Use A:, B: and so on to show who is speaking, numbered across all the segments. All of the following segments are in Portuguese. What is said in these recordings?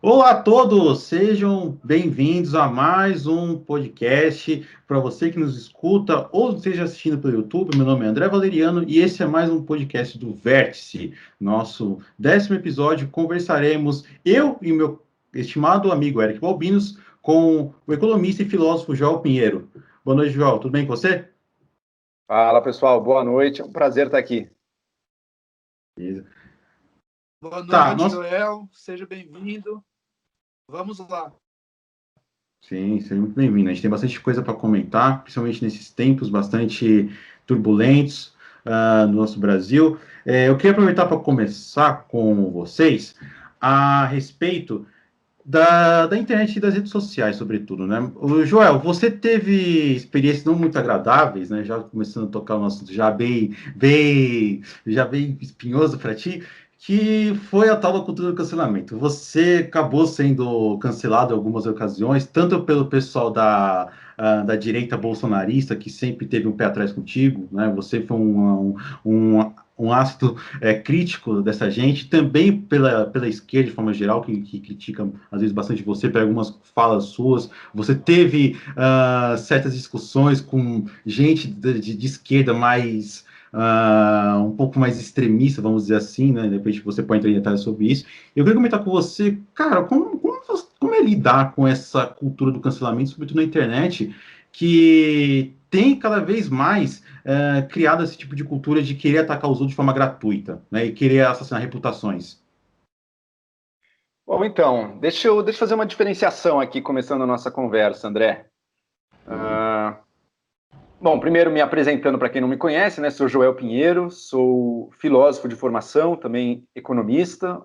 A: Olá a todos, sejam bem-vindos a mais um podcast para você que nos escuta ou esteja assistindo pelo YouTube. Meu nome é André Valeriano e esse é mais um podcast do Vértice. Nosso 10º episódio, conversaremos eu e meu estimado amigo Eric Balbinos com o economista e filósofo João Pinheiro. Boa noite, João. Tudo bem com você?
B: Fala pessoal, boa noite, é um prazer estar aqui.
A: Beleza.
C: Boa
A: Tá,
C: noite, Joel. Seja bem-vindo. Vamos lá.
A: Sim, seja muito bem-vindo. A gente tem bastante coisa para comentar, principalmente nesses tempos bastante turbulentos no nosso Brasil. Eu queria aproveitar para começar com vocês a respeito da internet e das redes sociais, sobretudo, né? O Joel, você teve experiências não muito agradáveis, né? Já começando a tocar o nosso já bem espinhoso para ti, que foi a tal da cultura do cancelamento. Você acabou sendo cancelado em algumas ocasiões, tanto pelo pessoal da direita bolsonarista, que sempre teve um pé atrás contigo, né? Você foi um ácido crítico dessa gente, também pela esquerda, de forma geral, que critica, às vezes, bastante você, por algumas falas suas. Você teve certas discussões com gente de esquerda mais um pouco mais extremista, vamos dizer assim, né? De repente você pode entrar em detalhes sobre isso. Eu queria comentar com você, cara, como é lidar com essa cultura do cancelamento, sobretudo na internet, que tem cada vez mais criado esse tipo de cultura de querer atacar os outros de forma gratuita, né? E querer assassinar reputações.
B: Bom, então, deixa eu fazer uma diferenciação aqui, começando a nossa conversa, André. Bom, primeiro me apresentando para quem não me conhece, né? Sou Joel Pinheiro, sou filósofo de formação, também economista,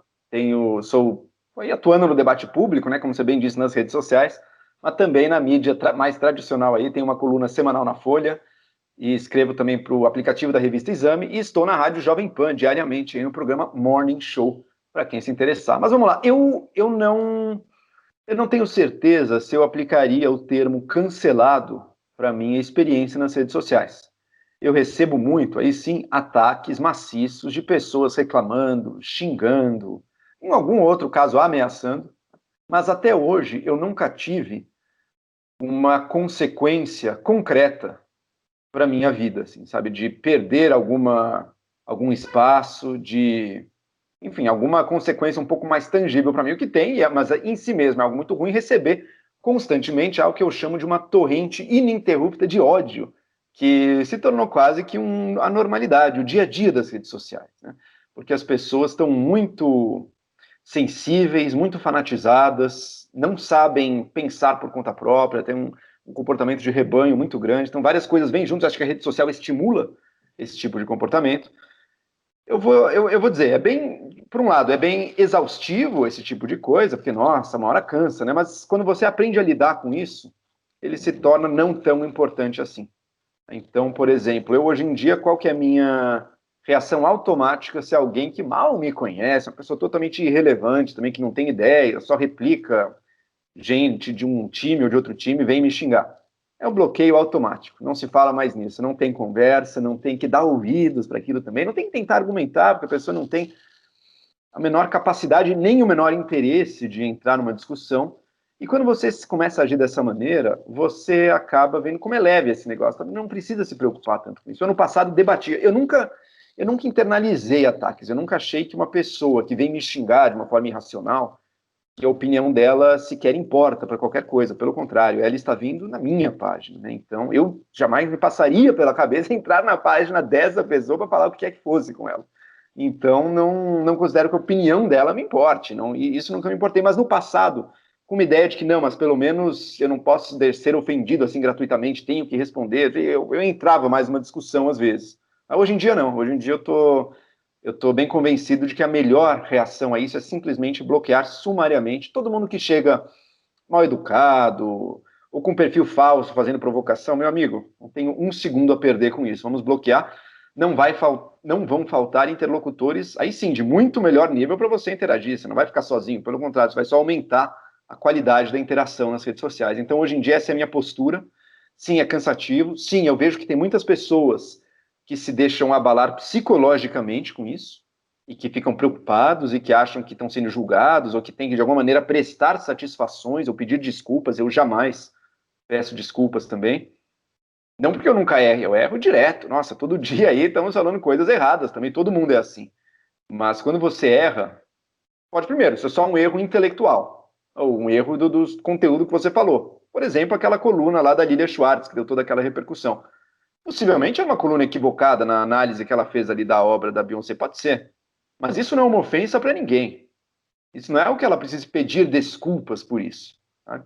B: sou aí atuando no debate público, né? Como você bem disse, nas redes sociais, mas também na mídia mais tradicional aí, tenho uma coluna semanal na Folha, e escrevo também para o aplicativo da revista Exame, e estou na Rádio Jovem Pan diariamente aí no programa Morning Show, para quem se interessar. Mas vamos lá, eu não tenho certeza se eu aplicaria o termo cancelado para minha experiência nas redes sociais. Eu recebo muito, aí sim, ataques maciços de pessoas reclamando, xingando, em algum outro caso ameaçando, mas até hoje eu nunca tive uma consequência concreta para minha vida, assim, sabe, de perder algum espaço, de, enfim, alguma consequência um pouco mais tangível para mim, o que tem, mas em si mesmo é algo muito ruim receber constantemente algo que eu chamo de uma torrente ininterrupta de ódio, que se tornou quase que a normalidade, o dia a dia das redes sociais, né? Porque as pessoas estão muito sensíveis, muito fanatizadas, não sabem pensar por conta própria, têm um comportamento de rebanho muito grande. Então, várias coisas vêm juntas. Acho que a rede social estimula esse tipo de comportamento. Eu vou dizer, por um lado, é bem exaustivo esse tipo de coisa, porque, nossa, uma hora cansa, né? Mas quando você aprende a lidar com isso, ele se torna não tão importante assim. Então, por exemplo, eu hoje em dia, qual que é a minha reação automática se alguém que mal me conhece, uma pessoa totalmente irrelevante, também que não tem ideia, só replica gente de um time ou de outro time, vem me xingar? É o bloqueio automático, não se fala mais nisso, não tem conversa, não tem que dar ouvidos para aquilo também, não tem que tentar argumentar, porque a pessoa não tem a menor capacidade nem o menor interesse de entrar numa discussão. E quando você começa a agir dessa maneira, você acaba vendo como é leve esse negócio. Não precisa se preocupar tanto com isso. Ano passado debatia. Eu nunca internalizei ataques. Eu nunca achei que uma pessoa que vem me xingar de uma forma irracional, que a opinião dela sequer importa para qualquer coisa. Pelo contrário, ela está vindo na minha página, né? Então, eu jamais me passaria pela cabeça entrar na página dessa pessoa para falar o que quer que fosse com ela. Então, não considero que a opinião dela me importe, não, e isso nunca me importei. Mas no passado, com uma ideia de que não, mas pelo menos eu não posso ser ofendido assim gratuitamente, tenho que responder, eu entrava mais numa discussão às vezes. Mas hoje em dia não, hoje em dia eu tô bem convencido de que a melhor reação a isso é simplesmente bloquear sumariamente todo mundo que chega mal educado ou com perfil falso, fazendo provocação. Meu amigo, não tenho um segundo a perder com isso. Vamos bloquear. Não vão faltar interlocutores, aí sim, de muito melhor nível para você interagir. Você não vai ficar sozinho, pelo contrário, você vai só aumentar a qualidade da interação nas redes sociais. Então, hoje em dia, essa é a minha postura. Sim, é cansativo. Sim, eu vejo que tem muitas pessoas que se deixam abalar psicologicamente com isso. e que ficam preocupados e que acham que estão sendo julgados ou que têm que, de alguma maneira, prestar satisfações ou pedir desculpas. Eu jamais peço desculpas também. Não porque eu nunca erro, eu erro direto. Nossa, todo dia aí estamos falando coisas erradas também, todo mundo é assim. Mas quando você erra, pode primeiro ser só um erro intelectual, ou um erro do conteúdo que você falou. Por exemplo, aquela coluna lá da Lilia Schwartz, que deu toda aquela repercussão. Possivelmente é uma coluna equivocada na análise que ela fez ali da obra da Beyoncé, pode ser. Mas isso não é uma ofensa para ninguém. Isso não é o que ela precisa pedir desculpas por isso. Tá?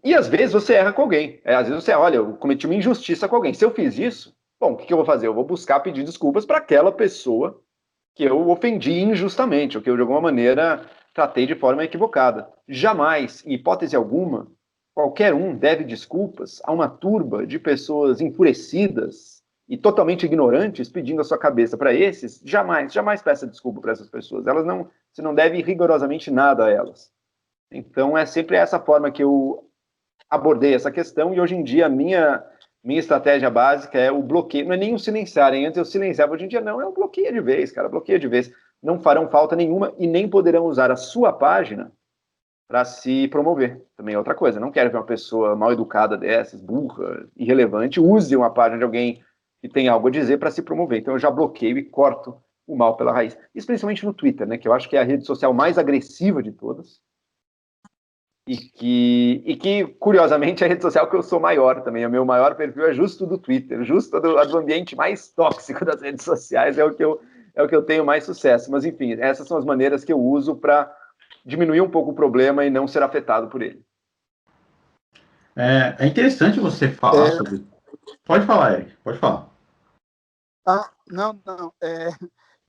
B: E às vezes você erra com alguém. Às vezes você, olha, eu cometi uma injustiça com alguém. Se eu fiz isso, bom, o que eu vou fazer? Eu vou buscar pedir desculpas para aquela pessoa que eu ofendi injustamente, ou que eu de alguma maneira tratei de forma equivocada. Jamais, em hipótese alguma, qualquer um deve desculpas a uma turba de pessoas enfurecidas e totalmente ignorantes pedindo a sua cabeça. Para esses, jamais peça desculpa para essas pessoas. Você não deve rigorosamente nada a elas. Então é sempre essa forma que eu abordei essa questão, e hoje em dia a minha estratégia básica é o bloqueio. Não é nem o silenciar, hein? Antes eu silenciava, hoje em dia não, é o bloqueio de vez, cara, bloqueio de vez. Não farão falta nenhuma e nem poderão usar a sua página para se promover. Também é outra coisa, não quero ver uma pessoa mal educada dessas, burra, irrelevante, use uma página de alguém que tem algo a dizer para se promover. Então eu já bloqueio e corto o mal pela raiz. Isso principalmente no Twitter, né, que eu acho que é a rede social mais agressiva de todas. E que, curiosamente, é a rede social que eu sou maior também. O meu maior perfil é justo do Twitter, justo do ambiente mais tóxico das redes sociais, é o que eu tenho mais sucesso. Mas, enfim, essas são as maneiras que eu uso para diminuir um pouco o problema e não ser afetado por ele.
A: É interessante você falar sobre... Pode falar, Eric, pode falar.
C: Não.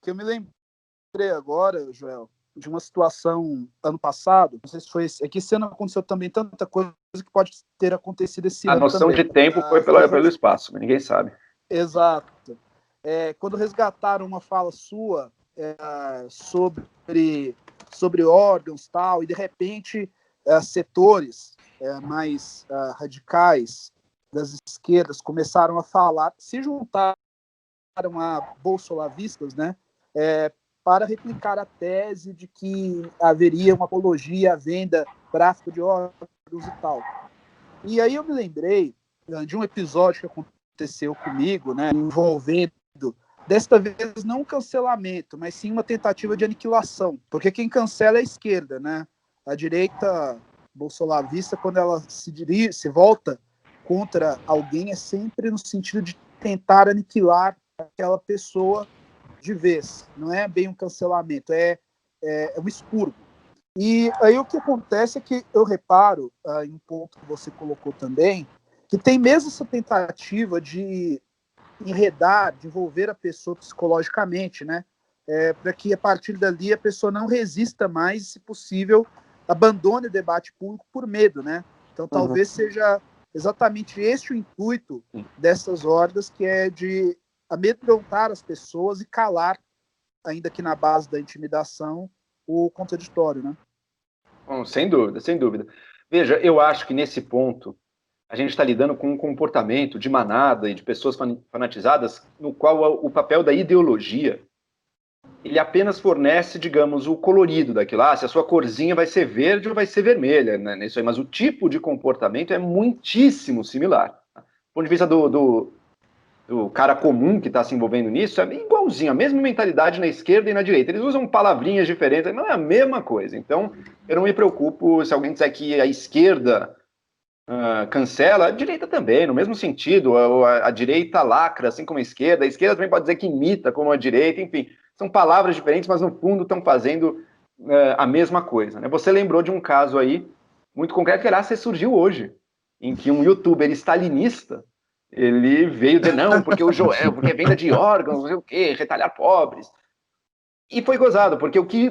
C: Que eu me lembrei agora, Joel, de uma situação ano passado, não sei se foi esse, é que esse ano aconteceu também tanta coisa que pode ter acontecido esse ano também.
B: A noção de tempo foi pelo espaço, mas ninguém sabe.
C: Exato. Quando resgataram uma fala sua sobre órgãos tal, e de repente setores mais radicais das esquerdas começaram a falar, se juntaram a bolsolavistas, né, para replicar a tese de que haveria uma apologia à venda, tráfico de órgãos e tal. E aí eu me lembrei de um episódio que aconteceu comigo, né, envolvendo, desta vez, não um cancelamento, mas sim uma tentativa de aniquilação. Porque quem cancela é a esquerda, né? A direita bolsolavista, quando ela se volta contra alguém, é sempre no sentido de tentar aniquilar aquela pessoa de vez. Não é bem um cancelamento, é um expurgo. E aí o que acontece é que eu reparo, em um ponto que você colocou também, que tem mesmo essa tentativa de enredar, de envolver a pessoa psicologicamente, né? Para que a partir dali a pessoa não resista mais e, se possível, abandone o debate público por medo, né? Então talvez seja exatamente este o intuito dessas hordas, que é de amedrontar as pessoas e calar, ainda que na base da intimidação, o contraditório, né?
B: Bom, sem dúvida, sem dúvida. Veja, eu acho que nesse ponto a gente está lidando com um comportamento de manada e de pessoas fanatizadas no qual o papel da ideologia ele apenas fornece, digamos, o colorido daquilo. Se a sua corzinha vai ser verde ou vai ser vermelha, né? Isso aí, mas o tipo de comportamento é muitíssimo similar. Do ponto de vista do cara comum que está se envolvendo nisso, é igualzinho, a mesma mentalidade na esquerda e na direita. Eles usam palavrinhas diferentes, não é a mesma coisa. Então, eu não me preocupo se alguém disser que a esquerda cancela, a direita também, no mesmo sentido. A direita lacra, assim como a esquerda também pode dizer que imita como a direita, enfim. São palavras diferentes, mas no fundo estão fazendo a mesma coisa. Né? Você lembrou de um caso aí, muito concreto, que aliás surgiu hoje, em que um youtuber stalinista, ele veio dizer, não, porque o Joel, porque é venda de órgãos, não sei o quê, retalhar pobres. E foi gozado, porque o que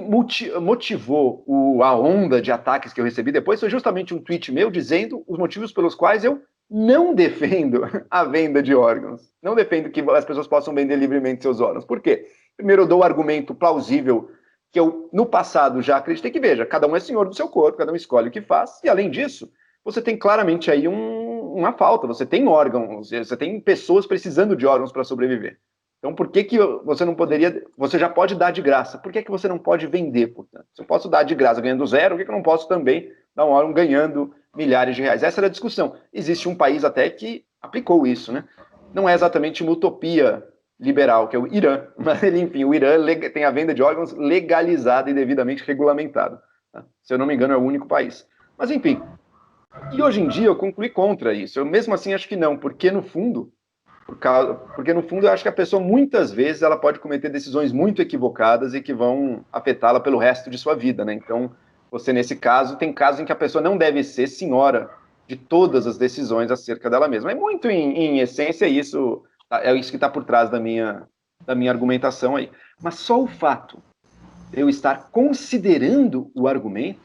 B: motivou a onda de ataques que eu recebi depois foi justamente um tweet meu dizendo os motivos pelos quais eu não defendo a venda de órgãos. Não defendo que as pessoas possam vender livremente seus órgãos. Por quê? Primeiro, eu dou o argumento plausível que eu, no passado, já acreditei que, veja, cada um é senhor do seu corpo, cada um escolhe o que faz, e, além disso, você tem claramente aí uma falta, você tem órgãos, você tem pessoas precisando de órgãos para sobreviver. Então, por que você não poderia... Você já pode dar de graça. Por que você não pode vender, portanto? Se eu posso dar de graça ganhando zero, por que eu não posso também dar um órgão ganhando milhares de reais? Essa era a discussão. Existe um país até que aplicou isso, né? Não é exatamente uma utopia liberal, que é o Irã, mas, enfim, o Irã tem a venda de órgãos legalizada e devidamente regulamentada. Tá? Se eu não me engano, é o único país. Mas, enfim, e hoje em dia eu concluí contra isso. Eu mesmo assim acho que não, porque no fundo eu acho que a pessoa muitas vezes ela pode cometer decisões muito equivocadas e que vão afetá-la pelo resto de sua vida, né? Então, você nesse caso, tem casos em que a pessoa não deve ser senhora de todas as decisões acerca dela mesma. É muito em essência isso, é isso que está por trás da minha argumentação aí. Mas só o fato de eu estar considerando o argumento,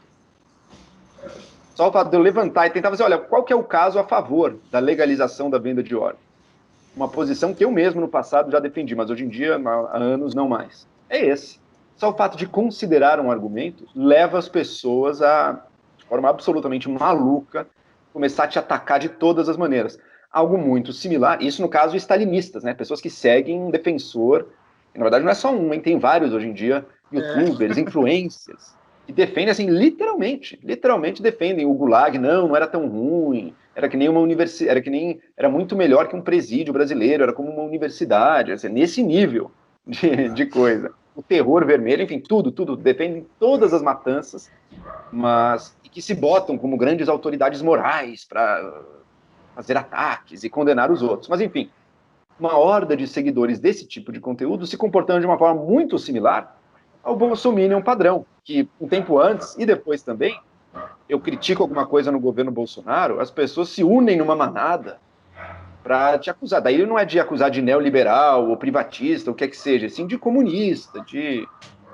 B: só o fato de eu levantar e tentar fazer, olha, qual que é o caso a favor da legalização da venda de órgãos? Uma posição que eu mesmo no passado já defendi, mas hoje em dia, há anos, não mais. É esse. Só o fato de considerar um argumento leva as pessoas a, de forma absolutamente maluca, começar a te atacar de todas as maneiras. Algo muito similar, isso no caso stalinistas, né? Pessoas que seguem um defensor, que na verdade não é só um, hein? Tem vários hoje em dia, youtubers, influencers, que defendem assim, literalmente defendem o Gulag, não era tão ruim, era que nem uma universidade, era muito melhor que um presídio brasileiro, era como uma universidade, assim, nesse nível de coisa. O terror vermelho, enfim, tudo, defendem todas as matanças, mas que se botam como grandes autoridades morais para fazer ataques e condenar os outros. Mas, enfim, uma horda de seguidores desse tipo de conteúdo se comportando de uma forma muito similar ao Bolsominion padrão, que um tempo antes e depois também, eu critico alguma coisa no governo Bolsonaro, as pessoas se unem numa manada para te acusar. Daí não é de acusar de neoliberal ou privatista, o que é que seja, sim de comunista, de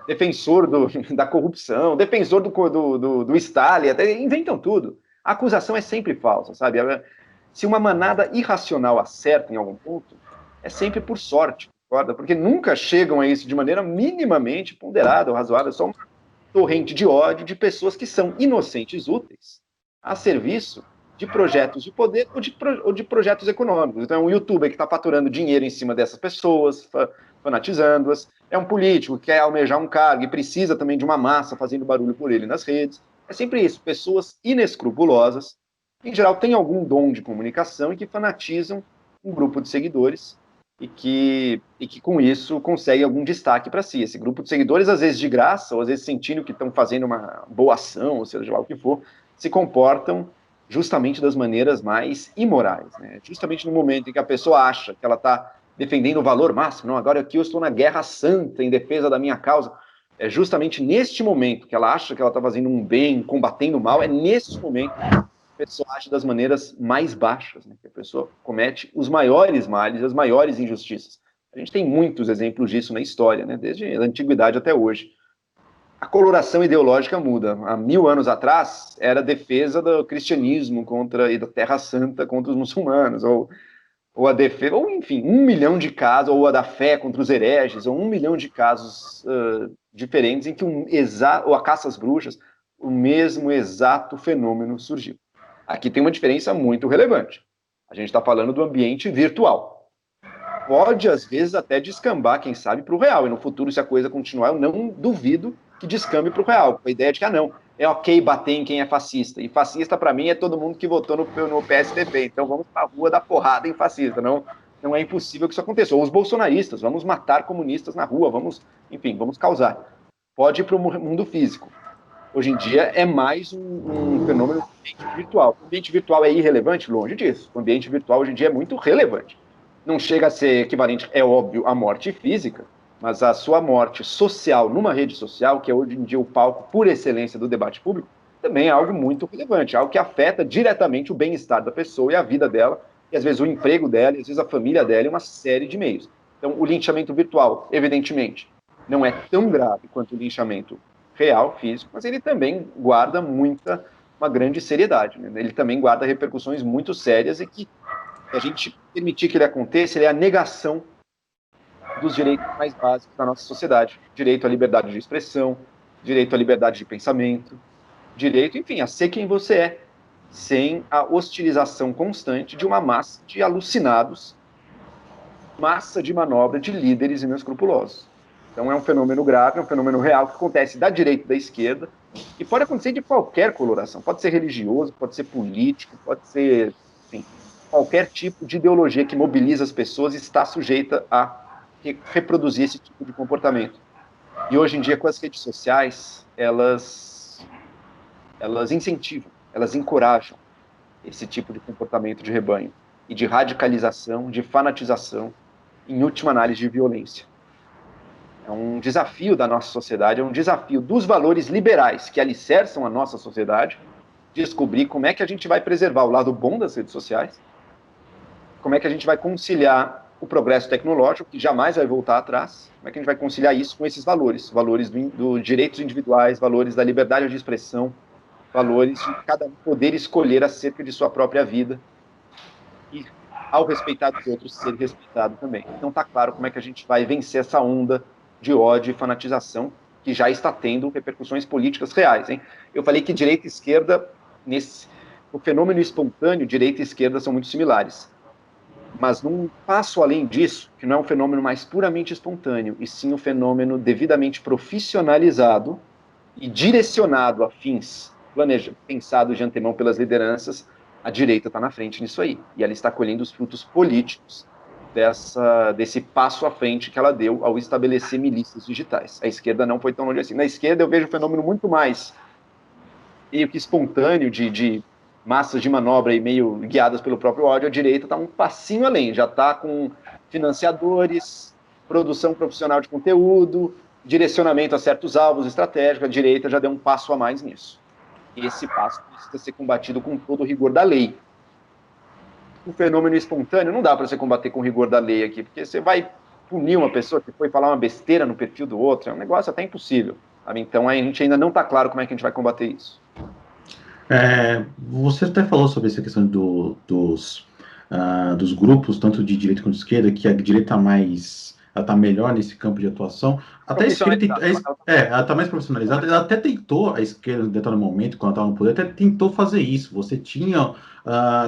B: defensor da corrupção, defensor do Stalin, até inventam tudo. A acusação é sempre falsa, sabe? Se uma manada irracional acerta em algum ponto, é sempre por sorte, concorda? Porque nunca chegam a isso de maneira minimamente ponderada ou razoável, é só uma torrente de ódio de pessoas que são inocentes úteis a serviço de projetos de poder ou de projetos econômicos. Então, é um youtuber que está faturando dinheiro em cima dessas pessoas, fanatizando-as. É um político que quer almejar um cargo e precisa também de uma massa fazendo barulho por ele nas redes. É sempre isso, pessoas inescrupulosas, que, em geral, têm algum dom de comunicação e que fanatizam um grupo de seguidores e que com isso consegue algum destaque para si. Esse grupo de seguidores, às vezes de graça, ou às vezes sentindo que estão fazendo uma boa ação, ou seja lá o que for, se comportam justamente das maneiras mais imorais, né? Justamente no momento em que a pessoa acha que ela está defendendo o valor máximo, não, agora aqui eu estou na guerra santa em defesa da minha causa, é justamente neste momento que ela acha que ela está fazendo um bem, combatendo o mal, é nesse momento que a pessoa age das maneiras mais baixas, né? Que a pessoa comete os maiores males, as maiores injustiças. A gente tem muitos exemplos disso na história, né? Desde a antiguidade até hoje. A coloração ideológica muda. Há 1000 anos atrás, era a defesa do cristianismo e da Terra Santa contra os muçulmanos, ou a defesa, ou enfim, 1 milhão de casos, ou a da fé contra os hereges, ou 1 milhão de casos diferentes em que ou a caça às bruxas, o mesmo exato fenômeno surgiu. Aqui tem uma diferença muito relevante. A gente está falando do ambiente virtual. Pode, às vezes, até descambar, quem sabe, para o real. E no futuro, se a coisa continuar, eu não duvido que descambe para o real. Com a ideia de que, não, é ok bater em quem é fascista. E fascista, para mim, é todo mundo que votou no PSDB. Então vamos para a rua dar porrada em fascista. Não é impossível que isso aconteça. Ou os bolsonaristas, vamos matar comunistas na rua, vamos causar. Pode ir para o mundo físico. Hoje em dia é mais um fenômeno do ambiente virtual. O ambiente virtual é irrelevante? Longe disso. O ambiente virtual hoje em dia é muito relevante. Não chega a ser equivalente, é óbvio, à morte física, mas a sua morte social numa rede social, que é hoje em dia o palco por excelência do debate público, também é algo muito relevante, algo que afeta diretamente o bem-estar da pessoa e a vida dela, e às vezes o emprego dela, e às vezes a família dela, e uma série de meios. Então, o linchamento virtual, evidentemente, não é tão grave quanto o linchamento real, físico, mas ele também guarda uma grande seriedade, né? Ele também guarda repercussões muito sérias e que a gente permitir que ele aconteça, ele é a negação dos direitos mais básicos da nossa sociedade. Direito à liberdade de expressão, direito à liberdade de pensamento, direito, enfim, a ser quem você é, sem a hostilização constante de uma massa de alucinados massa de manobra de líderes inescrupulosos. Então é um fenômeno grave, é um fenômeno real que acontece da direita e da esquerda, e pode acontecer de qualquer coloração, pode ser religioso, pode ser político, pode ser, enfim, qualquer tipo de ideologia que mobiliza as pessoas está sujeita a reproduzir esse tipo de comportamento. E hoje em dia, com as redes sociais, elas incentivam, elas encorajam esse tipo de comportamento de rebanho e de radicalização, de fanatização, em última análise, de violência. É um desafio da nossa sociedade, é um desafio dos valores liberais que alicerçam a nossa sociedade, descobrir como é que a gente vai preservar o lado bom das redes sociais, como é que a gente vai conciliar o progresso tecnológico, que jamais vai voltar atrás, como é que a gente vai conciliar isso com esses valores, valores dos direitos individuais, valores da liberdade de expressão, valores de cada um poder escolher acerca de sua própria vida e, ao respeitar os outros, ser respeitado também. Então está claro como é que a gente vai vencer essa onda de ódio e fanatização que já está tendo repercussões políticas reais. Hein? Eu falei que direita e esquerda, o fenômeno espontâneo, direita e esquerda são muito similares. Mas num passo além disso, que não é um fenômeno mais puramente espontâneo, e sim um fenômeno devidamente profissionalizado e direcionado a fins pensados de antemão pelas lideranças, a direita está na frente nisso aí. E ela está colhendo os frutos políticos desse passo à frente que ela deu ao estabelecer milícias digitais. A esquerda não foi tão longe assim. Na esquerda eu vejo um fenômeno muito mais meio que espontâneo de massas de manobra e meio guiadas pelo próprio ódio. A direita está um passinho além, já está com financiadores, produção profissional de conteúdo, direcionamento a certos alvos estratégicos. A direita já deu um passo a mais nisso. E esse passo precisa ser combatido com todo o rigor da lei. O fenômeno espontâneo não dá para você combater com o rigor da lei aqui, porque você vai punir uma pessoa que foi falar uma besteira no perfil do outro, é um negócio até impossível. Sabe? Então a gente ainda não está claro como é que a gente vai combater isso.
A: Você até falou sobre essa questão dos grupos, tanto de direita quanto de esquerda, que a direita ela está melhor nesse campo de atuação. Até a esquerda ela está mais profissionalizada. Ela até tentou, a esquerda, em determinado momento, quando estava no poder, até tentou fazer isso. Você tinha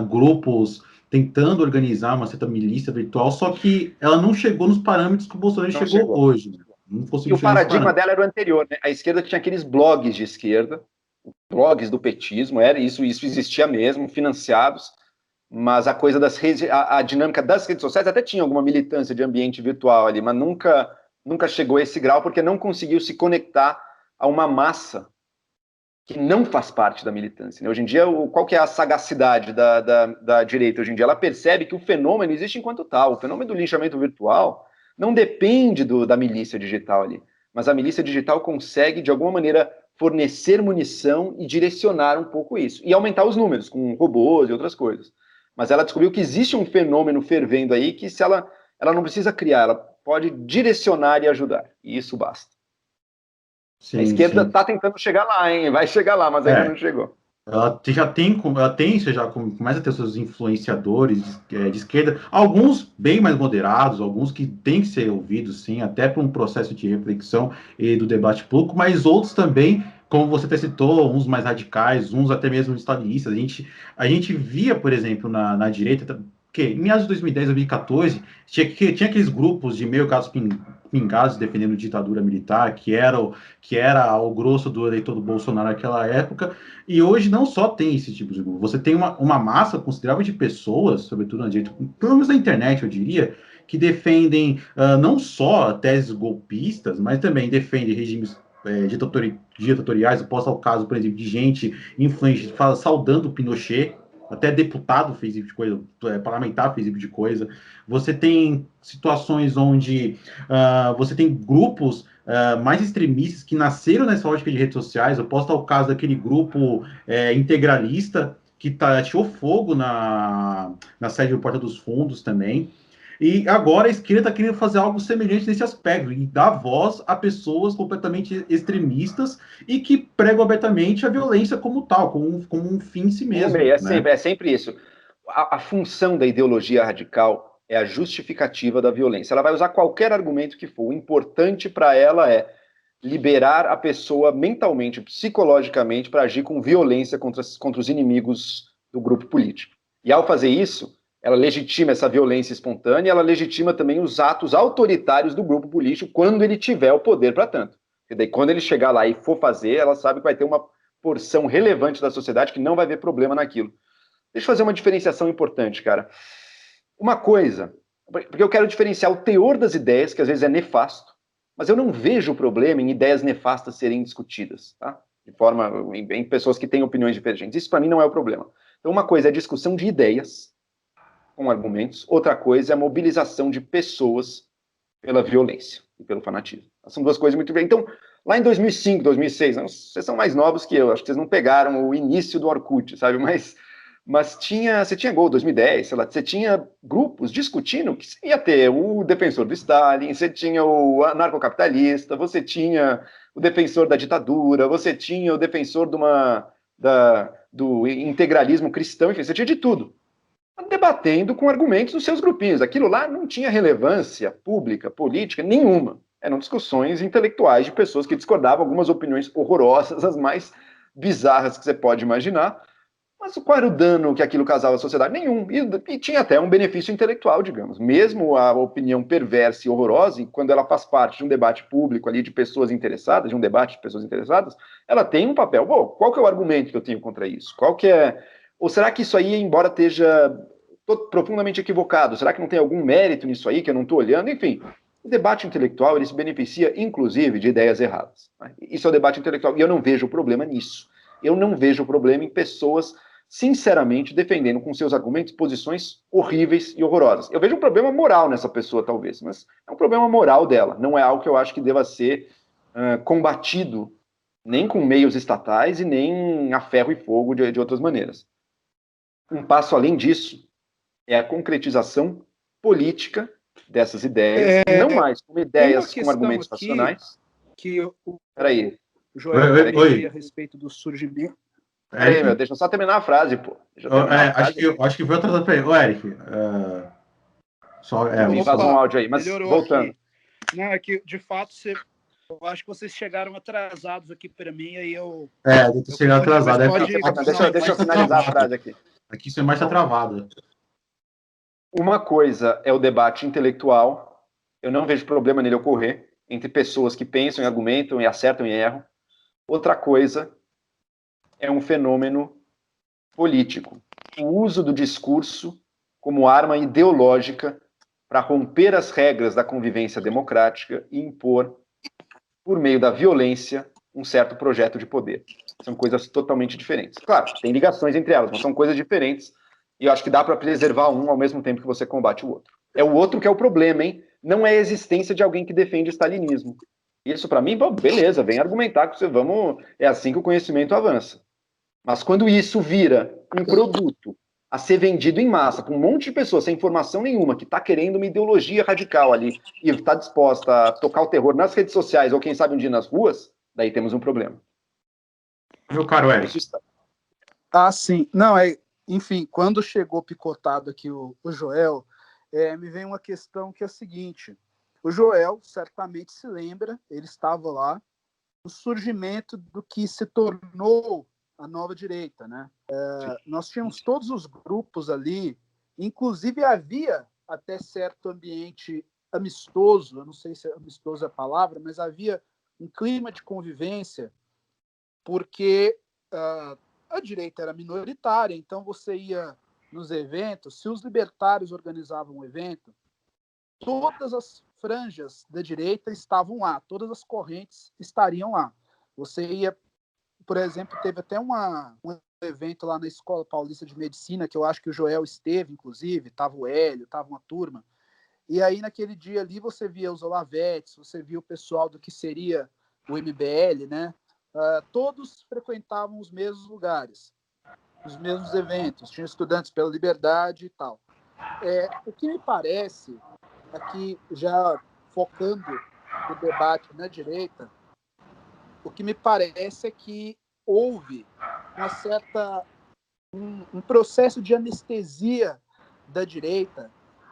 A: grupos tentando organizar uma certa milícia virtual, só que ela não chegou nos parâmetros que o Bolsonaro chegou hoje. Né? Não
B: e o paradigma dela era o anterior, né? A esquerda tinha aqueles blogs de esquerda, blogs do petismo, isso existia mesmo, financiados, mas a coisa das redes, a dinâmica das redes sociais até tinha alguma militância de ambiente virtual ali, mas nunca chegou a esse grau porque não conseguiu se conectar a uma massa que não faz parte da militância. Né? Hoje em dia, qual que é a sagacidade da direita hoje em dia? Ela percebe que o fenômeno existe enquanto tal. O fenômeno do linchamento virtual não depende da milícia digital ali, mas a milícia digital consegue, de alguma maneira, fornecer munição e direcionar um pouco isso. E aumentar os números, com robôs e outras coisas. Mas ela descobriu que existe um fenômeno fervendo aí que se ela não precisa criar, ela pode direcionar e ajudar. E isso basta. Sim, a esquerda está tentando chegar lá, hein? Vai chegar lá, mas ainda não chegou.
A: Ela você já começa a ter seus influenciadores de esquerda, alguns bem mais moderados, alguns que têm que ser ouvidos, sim, até por um processo de reflexão e do debate público, mas outros também, como você até citou, uns mais radicais, uns até mesmo estalinistas. A gente via, por exemplo, na direita, que em meados de 2010, 2014, tinha aqueles grupos de meio gatos pingados defendendo ditadura militar, que era o grosso do eleitor do Bolsonaro naquela época. E hoje não só tem esse tipo de grupo, você tem uma massa considerável de pessoas, sobretudo na direita, pelo menos na internet, eu diria, que defendem não só teses golpistas, mas também defendem regimes ditatoriais. Eu posso ao caso, por exemplo, de gente influente saudando o Pinochet, até deputado fez esse tipo de coisa, parlamentar fez esse tipo de coisa. Você tem situações onde você tem grupos mais extremistas que nasceram nessa lógica de redes sociais. Eu posso dar o caso daquele grupo integralista que tirou fogo na sede do Porta dos Fundos também. E agora a esquerda está querendo fazer algo semelhante nesse aspecto, e dar voz a pessoas completamente extremistas e que pregam abertamente a violência como tal, como um fim em si mesmo.
B: É sempre isso. A função da ideologia radical é a justificativa da violência. Ela vai usar qualquer argumento que for. O importante para ela é liberar a pessoa mentalmente, psicologicamente, para agir com violência contra os inimigos do grupo político. E ao fazer isso, ela legitima essa violência espontânea, ela legitima também os atos autoritários do grupo político quando ele tiver o poder para tanto. E daí, quando ele chegar lá e for fazer, ela sabe que vai ter uma porção relevante da sociedade que não vai ver problema naquilo. Deixa eu fazer uma diferenciação importante, cara. Uma coisa, porque eu quero diferenciar o teor das ideias, que às vezes é nefasto, mas eu não vejo problema em ideias nefastas serem discutidas, tá? De forma, em pessoas que têm opiniões divergentes. Isso para mim não é o problema. Então, uma coisa é a discussão de ideias com argumentos, outra coisa é a mobilização de pessoas pela violência e pelo fanatismo. São duas coisas muito diferentes. Então, lá em 2005, 2006, né, vocês são mais novos que eu, acho que vocês não pegaram o início do Orkut, sabe? Mas você tinha Gol 2010, sei lá, você tinha grupos discutindo que você ia ter o defensor do Stalin, você tinha o anarcocapitalista, você tinha o defensor da ditadura, você tinha o defensor do integralismo cristão, enfim, você tinha de tudo. Debatendo com argumentos dos seus grupinhos. Aquilo lá não tinha relevância pública, política, nenhuma. Eram discussões intelectuais de pessoas que discordavam, algumas opiniões horrorosas, as mais bizarras que você pode imaginar. Mas qual era o dano que aquilo causava à sociedade? Nenhum. E tinha até um benefício intelectual, digamos. Mesmo a opinião perversa e horrorosa, quando ela faz parte de um debate público ali de pessoas interessadas, de um debate de pessoas interessadas, ela tem um papel. Bom, qual que é o argumento que eu tenho contra isso? Qual que é... Ou será que isso aí, embora esteja profundamente equivocado, será que não tem algum mérito nisso aí que eu não estou olhando? Enfim, o debate intelectual ele se beneficia, inclusive, de ideias erradas. Né? Isso é o debate intelectual. E eu não vejo problema nisso. Eu não vejo problema em pessoas sinceramente defendendo com seus argumentos posições horríveis e horrorosas. Eu vejo um problema moral nessa pessoa, talvez, mas é um problema moral dela, não é algo que eu acho que deva ser combatido nem com meios estatais e nem a ferro e fogo de outras maneiras. Um passo além disso é a concretização política dessas ideias, não mais como ideias com argumentos racionais.
C: Que o
B: Peraí.
C: Joel falou a respeito do surgimento.
B: Peraí, meu, deixa eu só terminar a frase, pô.
A: Acho que foi atrasado pra ele. Ô, Eric.
B: Me vazou um áudio aí, mas voltando.
C: Aqui. Não, é que, de fato, eu acho que vocês chegaram atrasados aqui para mim, aí eu...
A: eu tô chegando atrasado.
B: Deixa eu finalizar a frase aqui.
A: Aqui você mais tá travado.
B: Uma coisa é o debate intelectual, eu não vejo problema nele ocorrer, entre pessoas que pensam e argumentam e acertam e erram. Outra coisa é um fenômeno político. O uso do discurso como arma ideológica para romper as regras da convivência democrática e impor, por meio da violência, um certo projeto de poder. São coisas totalmente diferentes. Claro, tem ligações entre elas, mas são coisas diferentes. E eu acho que dá para preservar um ao mesmo tempo que você combate o outro. É o outro que é o problema, hein? Não é a existência de alguém que defende o stalinismo. Isso, para mim, bom, beleza, vem argumentar que é assim que o conhecimento avança. Mas quando isso vira um produto a ser vendido em massa para um monte de pessoas sem informação nenhuma, que está querendo uma ideologia radical ali e está disposta a tocar o terror nas redes sociais ou quem sabe um dia nas ruas, daí temos um problema.
A: Meu caro Eric.
C: Sim. Não, enfim, quando chegou picotado aqui o Joel, me vem uma questão que é a seguinte. O Joel certamente se lembra, ele estava lá, no surgimento do que se tornou a nova direita, né? Nós tínhamos todos os grupos ali, inclusive havia até certo ambiente amistoso, eu não sei se amistoso é a palavra, mas havia um clima de convivência, porque a direita era minoritária, então você ia nos eventos, se os libertários organizavam um evento, todas as franjas da direita estavam lá, todas as correntes estariam lá. Você ia, por exemplo, teve até um evento lá na Escola Paulista de Medicina, que eu acho que o Joel esteve, inclusive, estava o Hélio, estava uma turma, e aí naquele dia ali você via os Olavetes, você via o pessoal do que seria o MBL, né? Todos frequentavam os mesmos lugares, os mesmos eventos, tinha estudantes pela liberdade e tal. O que me parece, aqui já focando no debate na direita, o que me parece é que houve um processo de anestesia da direita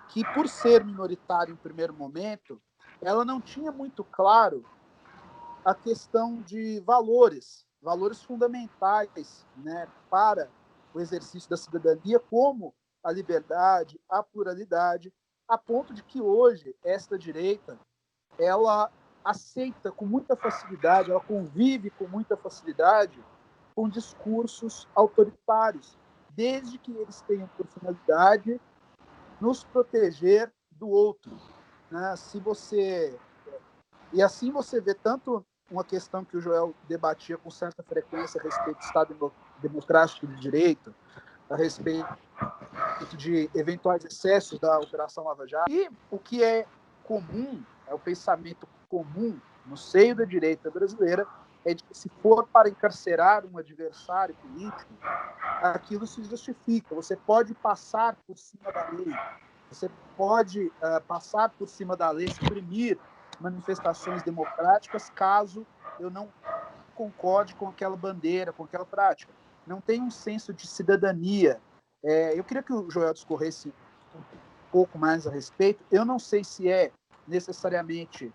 C: que, por ser minoritária em primeiro momento, ela não tinha muito claro a questão de valores fundamentais, né, para o exercício da cidadania, como a liberdade, a pluralidade, a ponto de que hoje esta direita ela aceita com muita facilidade, ela convive com muita facilidade com discursos autoritários, desde que eles tenham por finalidade nos proteger do outro, né? E assim você vê tanto uma questão que o Joel debatia com certa frequência a respeito do Estado Democrático de Direito, a respeito de eventuais excessos da Operação Lava Jato, e o que é comum, é o pensamento comum no seio da direita brasileira, é de que se for para encarcerar um adversário político, aquilo se justifica. Você pode passar por cima da lei, você pode passar por cima da lei, suprimir manifestações democráticas caso eu não concorde com aquela bandeira, com aquela prática. Não tem um senso de cidadania. Eu queria que o Joel discorresse um pouco mais a respeito. Eu não sei se é necessariamente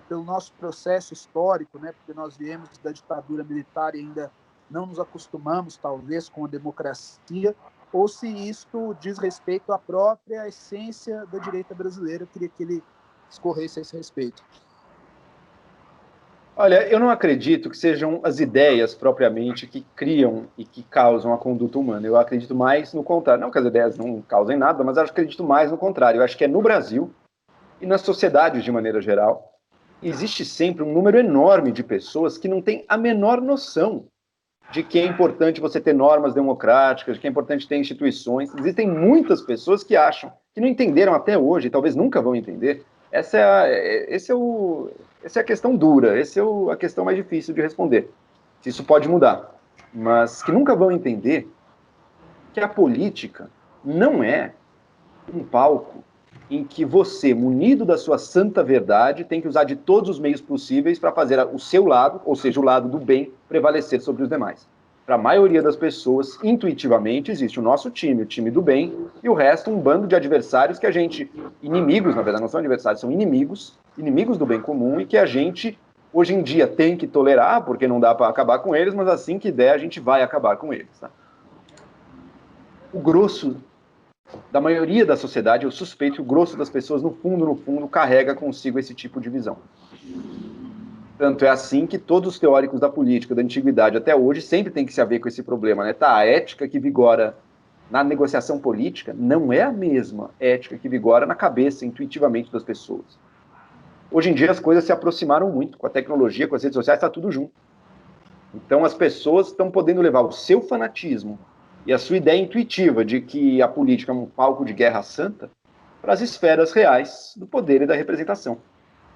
C: pelo nosso processo histórico, né, porque nós viemos da ditadura militar e ainda não nos acostumamos, talvez, com a democracia, ou se isto diz respeito à própria essência da direita brasileira. Eu queria que ele discorresse a esse respeito.
B: Olha, eu não acredito que sejam as ideias propriamente que criam e que causam a conduta humana. Eu acredito mais no contrário. Não que as ideias não causem nada, mas eu acredito mais no contrário. Eu acho que é no Brasil e nas sociedades de maneira geral, existe sempre um número enorme de pessoas que não têm a menor noção de que é importante você ter normas democráticas, de que é importante ter instituições. Existem muitas pessoas que acham, que não entenderam até hoje, e talvez nunca vão entender. Essa é a questão dura, essa é a questão mais difícil de responder. Se isso pode mudar. Mas que nunca vão entender que a política não é um palco em que você, munido da sua santa verdade, tem que usar de todos os meios possíveis para fazer o seu lado, ou seja, o lado do bem, prevalecer sobre os demais. Para a maioria das pessoas, intuitivamente, existe o nosso time, o time do bem, e o resto um bando de adversários que a gente, inimigos, na verdade não são adversários, são inimigos do bem comum, e que a gente, hoje em dia, tem que tolerar, porque não dá para acabar com eles, mas assim que der, a gente vai acabar com eles. Tá? O grosso da maioria da sociedade, eu suspeito que o grosso das pessoas, no fundo, carrega consigo esse tipo de visão. Tanto é assim que todos os teóricos da política, da antiguidade até hoje, sempre tem que se haver com esse problema, né? Tá, a ética que vigora na negociação política não é a mesma ética que vigora na cabeça, intuitivamente, das pessoas. Hoje em dia as coisas se aproximaram muito, com a tecnologia, com as redes sociais, está tudo junto. Então as pessoas estão podendo levar o seu fanatismo e a sua ideia intuitiva de que a política é um palco de guerra santa para as esferas reais do poder e da representação.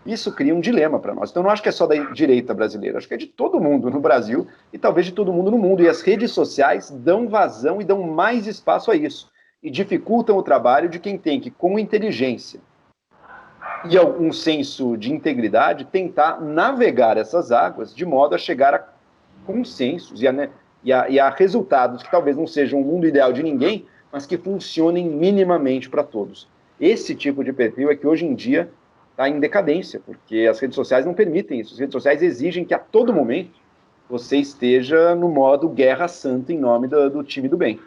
B: Isso cria um dilema para nós. Então, eu não acho que é só da direita brasileira, acho que é de todo mundo no Brasil e talvez de todo mundo no mundo. E as redes sociais dão vazão e dão mais espaço a isso. E dificultam o trabalho de quem tem que, com inteligência e algum senso de integridade, tentar navegar essas águas de modo a chegar a consensos e a resultados que talvez não sejam o mundo ideal de ninguém, mas que funcionem minimamente para todos. Esse tipo de perfil é que hoje em dia está em decadência, porque as redes sociais não permitem isso. As redes sociais exigem que a todo momento você esteja no modo guerra santa em nome do time do bem.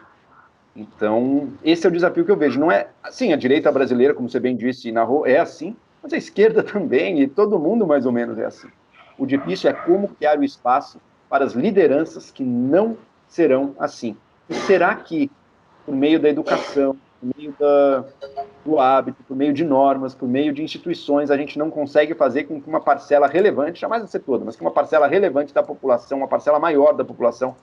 B: Então, esse é o desafio que eu vejo. Não é assim, a direita brasileira, como você bem disse e narrou, é assim, mas a esquerda também, e todo mundo mais ou menos é assim. O difícil é como criar o espaço para as lideranças que não serão assim. E será que, por meio da educação, por meio do hábito, por meio de normas, por meio de instituições, a gente não consegue fazer com que uma parcela relevante, jamais vai ser toda, mas que uma parcela relevante da população, uma parcela maior da população,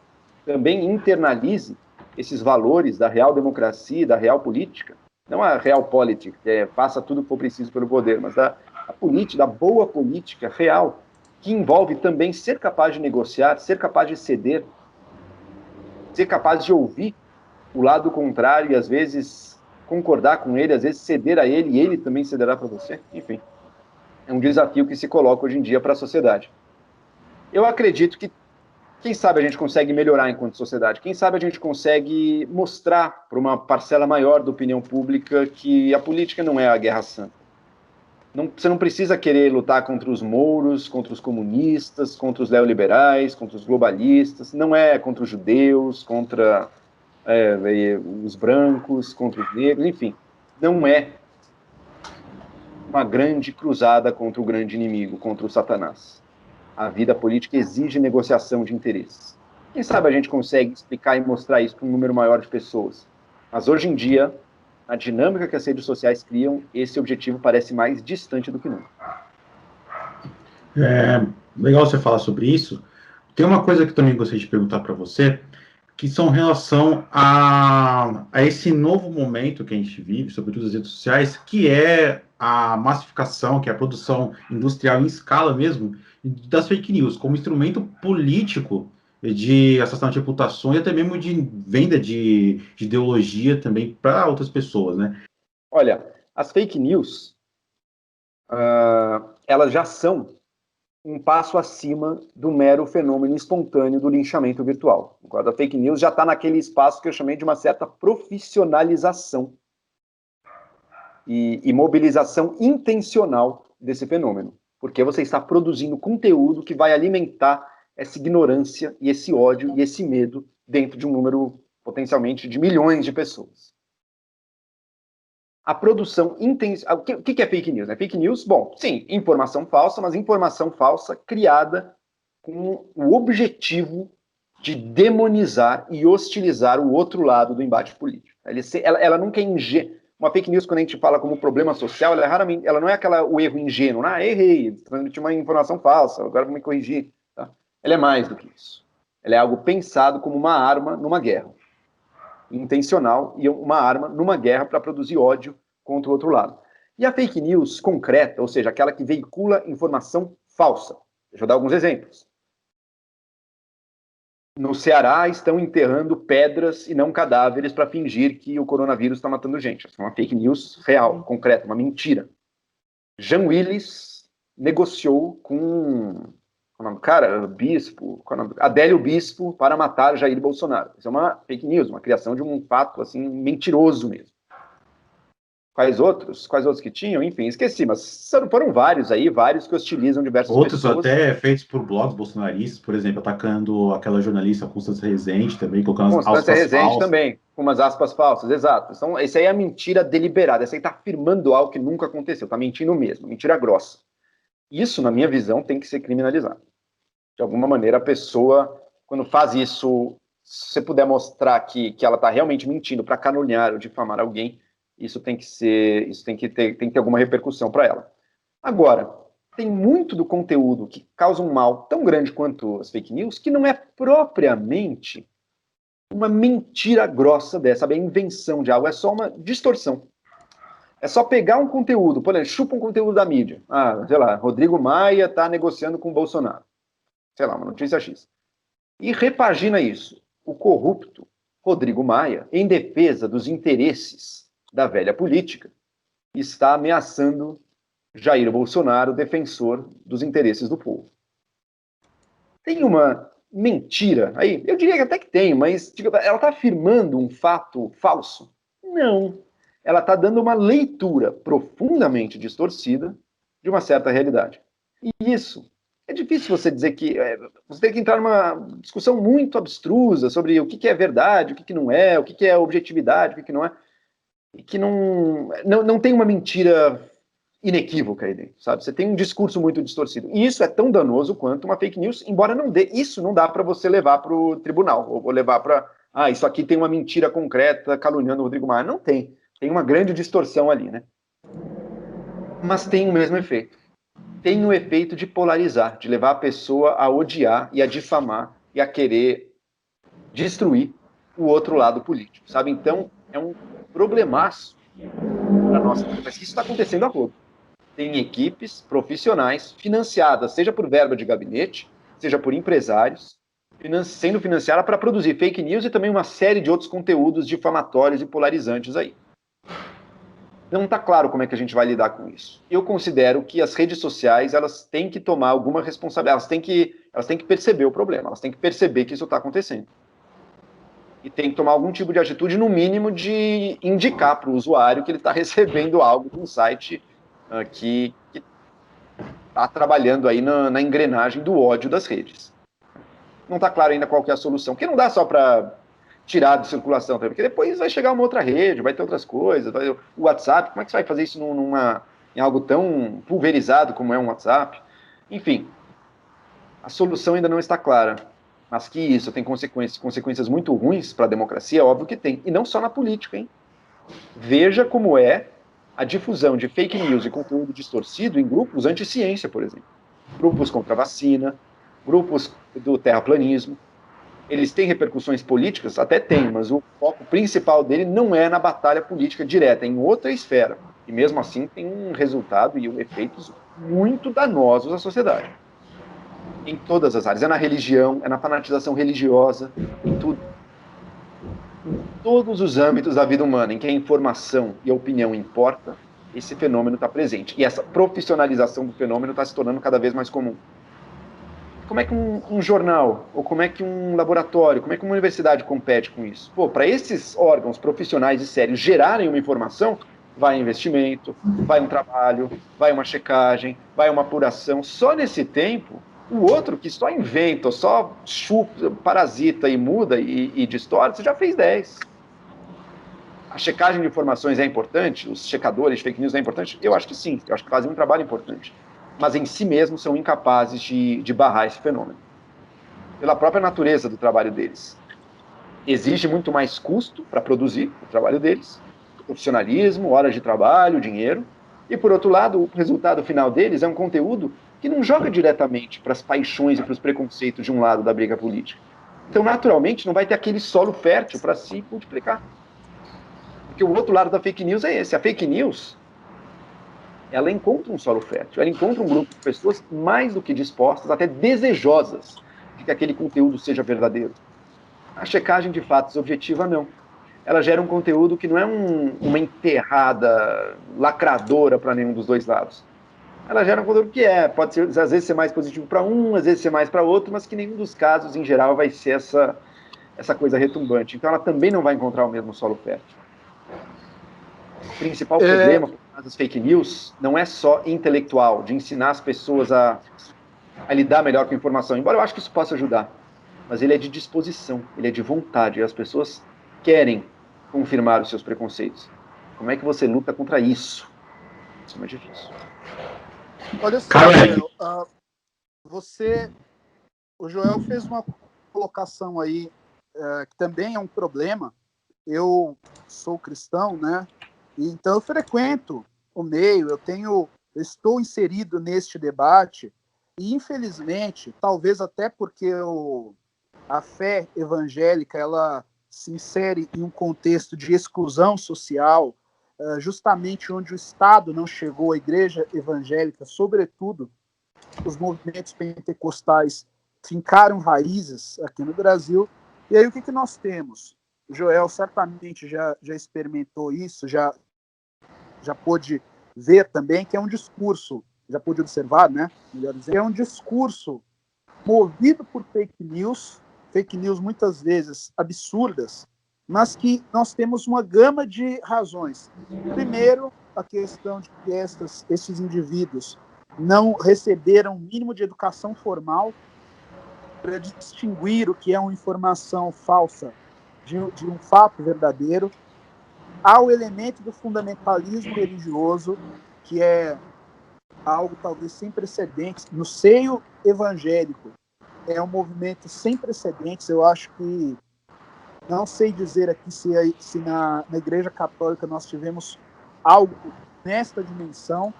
B: também internalize esses valores da real democracia, da real política, não a real política, que faça tudo o que for preciso pelo poder, mas da política, da boa política real, que envolve também ser capaz de negociar, ser capaz de ceder, ser capaz de ouvir o lado contrário e, às vezes, concordar com ele, às vezes ceder a ele e ele também cederá para você. Enfim, é um desafio que se coloca hoje em dia para a sociedade. Eu acredito que, quem sabe a gente consegue melhorar enquanto sociedade, quem sabe a gente consegue mostrar para uma parcela maior da opinião pública que a política não é a guerra santa. Você não precisa querer lutar contra os mouros, contra os comunistas, contra os neoliberais, contra os globalistas, não é contra os judeus, contra os brancos contra os negros, enfim, não é uma grande cruzada contra o grande inimigo, contra o Satanás. A vida política exige negociação de interesses. Quem sabe a gente consegue explicar e mostrar isso para um número maior de pessoas. Mas hoje em dia, a dinâmica que as redes sociais criam, esse objetivo parece mais distante do que nunca.
A: Legal você falar sobre isso. Tem uma coisa que eu também gostaria de perguntar para você, que são em relação a esse novo momento que a gente vive, sobretudo as redes sociais, que é a massificação, que é a produção industrial em escala mesmo, das fake news, como instrumento político de assassinato de reputação e até mesmo de venda de ideologia também para outras pessoas, né?
B: Olha, as fake news, elas já são um passo acima do mero fenômeno espontâneo do linchamento virtual. A fake news já está naquele espaço que eu chamei de uma certa profissionalização e mobilização intencional desse fenômeno, porque você está produzindo conteúdo que vai alimentar essa ignorância e esse ódio e esse medo dentro de um número potencialmente de milhões de pessoas. A produção intensa. O que é fake news? Fake news, bom, sim, informação falsa, mas informação falsa criada com o objetivo de demonizar e hostilizar o outro lado do embate político. Ela nunca é ingênua. Uma fake news, quando a gente fala como problema social, ela não é o erro ingênuo. Errei, transmiti uma informação falsa, agora vou me corrigir. Tá? Ela é mais do que isso. Ela é algo pensado como uma arma numa guerra. Intencional e uma arma numa guerra para produzir ódio contra o outro lado. E a fake news concreta, ou seja, aquela que veicula informação falsa. Deixa eu dar alguns exemplos. No Ceará estão enterrando pedras e não cadáveres para fingir que o coronavírus está matando gente. Essa é uma fake news real, concreta, uma mentira. Jean Willis negociou com Bispo, Adélio Bispo para matar Jair Bolsonaro. Isso é uma fake news, uma criação de um fato assim mentiroso mesmo. Quais outros que tinham? Enfim, esqueci, mas foram vários que hostilizam diversas
A: Outros
B: pessoas.
A: até feitos por blogs bolsonaristas, por exemplo, atacando aquela jornalista Constância Rezende também, colocando
B: Constância
A: aspas
B: Rezende
A: falsas.
B: também, com umas aspas falsas, exato. Então, esse aí é a mentira deliberada, esse aí está afirmando algo que nunca aconteceu, está mentindo mesmo, mentira grossa. Isso, na minha visão, tem que ser criminalizado. De alguma maneira, a pessoa, quando faz isso, se você puder mostrar que ela está realmente mentindo para caluniar ou difamar alguém, isso tem que ter alguma repercussão para ela. Agora, tem muito do conteúdo que causa um mal tão grande quanto as fake news, que não é propriamente uma mentira grossa dessa, sabe? A invenção de algo, é só uma distorção. É só pegar um conteúdo, por exemplo, chupa um conteúdo da mídia. Sei lá, Rodrigo Maia está negociando com o Bolsonaro. Sei lá, uma notícia X. E repagina isso. O corrupto Rodrigo Maia, em defesa dos interesses da velha política, está ameaçando Jair Bolsonaro, defensor dos interesses do povo. Tem uma mentira aí? Eu diria que até que tem, mas ela está afirmando um fato falso? Não. Ela está dando uma leitura profundamente distorcida de uma certa realidade. E isso é difícil você dizer que... você tem que entrar numa discussão muito abstrusa sobre o que é verdade, o que não é, o que é objetividade, o que não é. E que não tem uma mentira inequívoca aí dentro, sabe? Você tem um discurso muito distorcido. E isso é tão danoso quanto uma fake news, embora não dê. Isso não dá para você levar para o tribunal, ou levar para... isso aqui tem uma mentira concreta caluniando o Rodrigo Maia. Não tem. Tem uma grande distorção ali, né? Mas tem o mesmo efeito. Tem o efeito de polarizar, de levar a pessoa a odiar e a difamar e a querer destruir o outro lado político, sabe? Então, é um problemaço para nós. Mas isso está acontecendo a rodo. Tem equipes profissionais financiadas, seja por verba de gabinete, seja por empresários, sendo financiada para produzir fake news e também uma série de outros conteúdos difamatórios e polarizantes aí. Não está claro como é que a gente vai lidar com isso. Eu considero que as redes sociais, elas têm que tomar alguma responsabilidade, elas têm que perceber o problema, elas têm que perceber que isso está acontecendo. E tem que tomar algum tipo de atitude, no mínimo, de indicar para o usuário que ele está recebendo algo de um site que está trabalhando aí na engrenagem do ódio das redes. Não está claro ainda qual que é a solução, porque não dá só para tirado de circulação também, porque depois vai chegar uma outra rede, vai ter outras coisas, vai, o WhatsApp, como é que você vai fazer isso em algo tão pulverizado como é um WhatsApp? Enfim, a solução ainda não está clara, mas que isso tem consequências muito ruins para a democracia, óbvio que tem, e não só na política, hein? Veja como é a difusão de fake news e conteúdo distorcido em grupos anti-ciência, por exemplo. Grupos contra a vacina, grupos do terraplanismo. Eles têm repercussões políticas? Até tem, mas o foco principal dele não é na batalha política direta, é em outra esfera. E mesmo assim tem um resultado e efeitos muito danosos à sociedade. Em todas as áreas. É na religião, é na fanatização religiosa, em tudo. Em todos os âmbitos da vida humana, em que a informação e a opinião importa, esse fenômeno está presente. E essa profissionalização do fenômeno está se tornando cada vez mais comum. Como é que um jornal, ou como é que um laboratório, como é que uma universidade compete com isso? Pô, para esses órgãos profissionais e sérios gerarem uma informação, vai investimento, vai um trabalho, vai uma checagem, vai uma apuração. Só nesse tempo, o outro que só inventa, só chupa, parasita e muda e distorce, já fez 10. A checagem de informações é importante? Os checadores de fake news é importante? Eu acho que sim, eu acho que fazem um trabalho importante. Mas em si mesmos são incapazes de barrar esse fenômeno. Pela própria natureza do trabalho deles. Exige muito mais custo para produzir o trabalho deles, profissionalismo, horas de trabalho, dinheiro. E, por outro lado, o resultado final deles é um conteúdo que não joga diretamente para as paixões e para os preconceitos de um lado da briga política. Então, naturalmente, não vai ter aquele solo fértil para se multiplicar. Porque o outro lado da fake news é esse. A fake news, ela encontra um solo fértil, ela encontra um grupo de pessoas mais do que dispostas, até desejosas, de que aquele conteúdo seja verdadeiro. A checagem de fatos objetiva, não. Ela gera um conteúdo que não é uma enterrada lacradora para nenhum dos dois lados. Ela gera um conteúdo que pode ser, às vezes ser mais positivo para um, às vezes ser mais para outro, mas que nenhum dos casos, em geral, vai ser essa coisa retumbante. Então ela também não vai encontrar o mesmo solo fértil. O principal problema das fake news não é só intelectual, de ensinar as pessoas a lidar melhor com a informação, embora eu acho que isso possa ajudar, mas ele é de disposição, ele é de vontade, e as pessoas querem confirmar os seus preconceitos. Como é que você luta contra isso? Isso é mais difícil.
C: Olha só, Joel, o Joel fez uma colocação aí que também é um problema. Eu sou cristão, né? E então eu frequento o meio, eu estou inserido neste debate e infelizmente, talvez até porque a fé evangélica ela se insere em um contexto de exclusão social, justamente onde o Estado não chegou, a igreja evangélica, sobretudo os movimentos pentecostais fincaram raízes aqui no Brasil. E aí o que nós temos? O Joel certamente já experimentou isso, já pôde ver também que é um discurso, já pôde observar, né? Melhor dizer, é um discurso movido por fake news muitas vezes absurdas, mas que nós temos uma gama de razões. Primeiro, a questão de que esses indivíduos não receberam o mínimo de educação formal para distinguir o que é uma informação falsa de um fato verdadeiro. Há o elemento do fundamentalismo religioso, que é algo talvez sem precedentes no seio evangélico. É um movimento sem precedentes. Eu acho que não sei dizer aqui se na Igreja Católica nós tivemos algo nesta dimensão,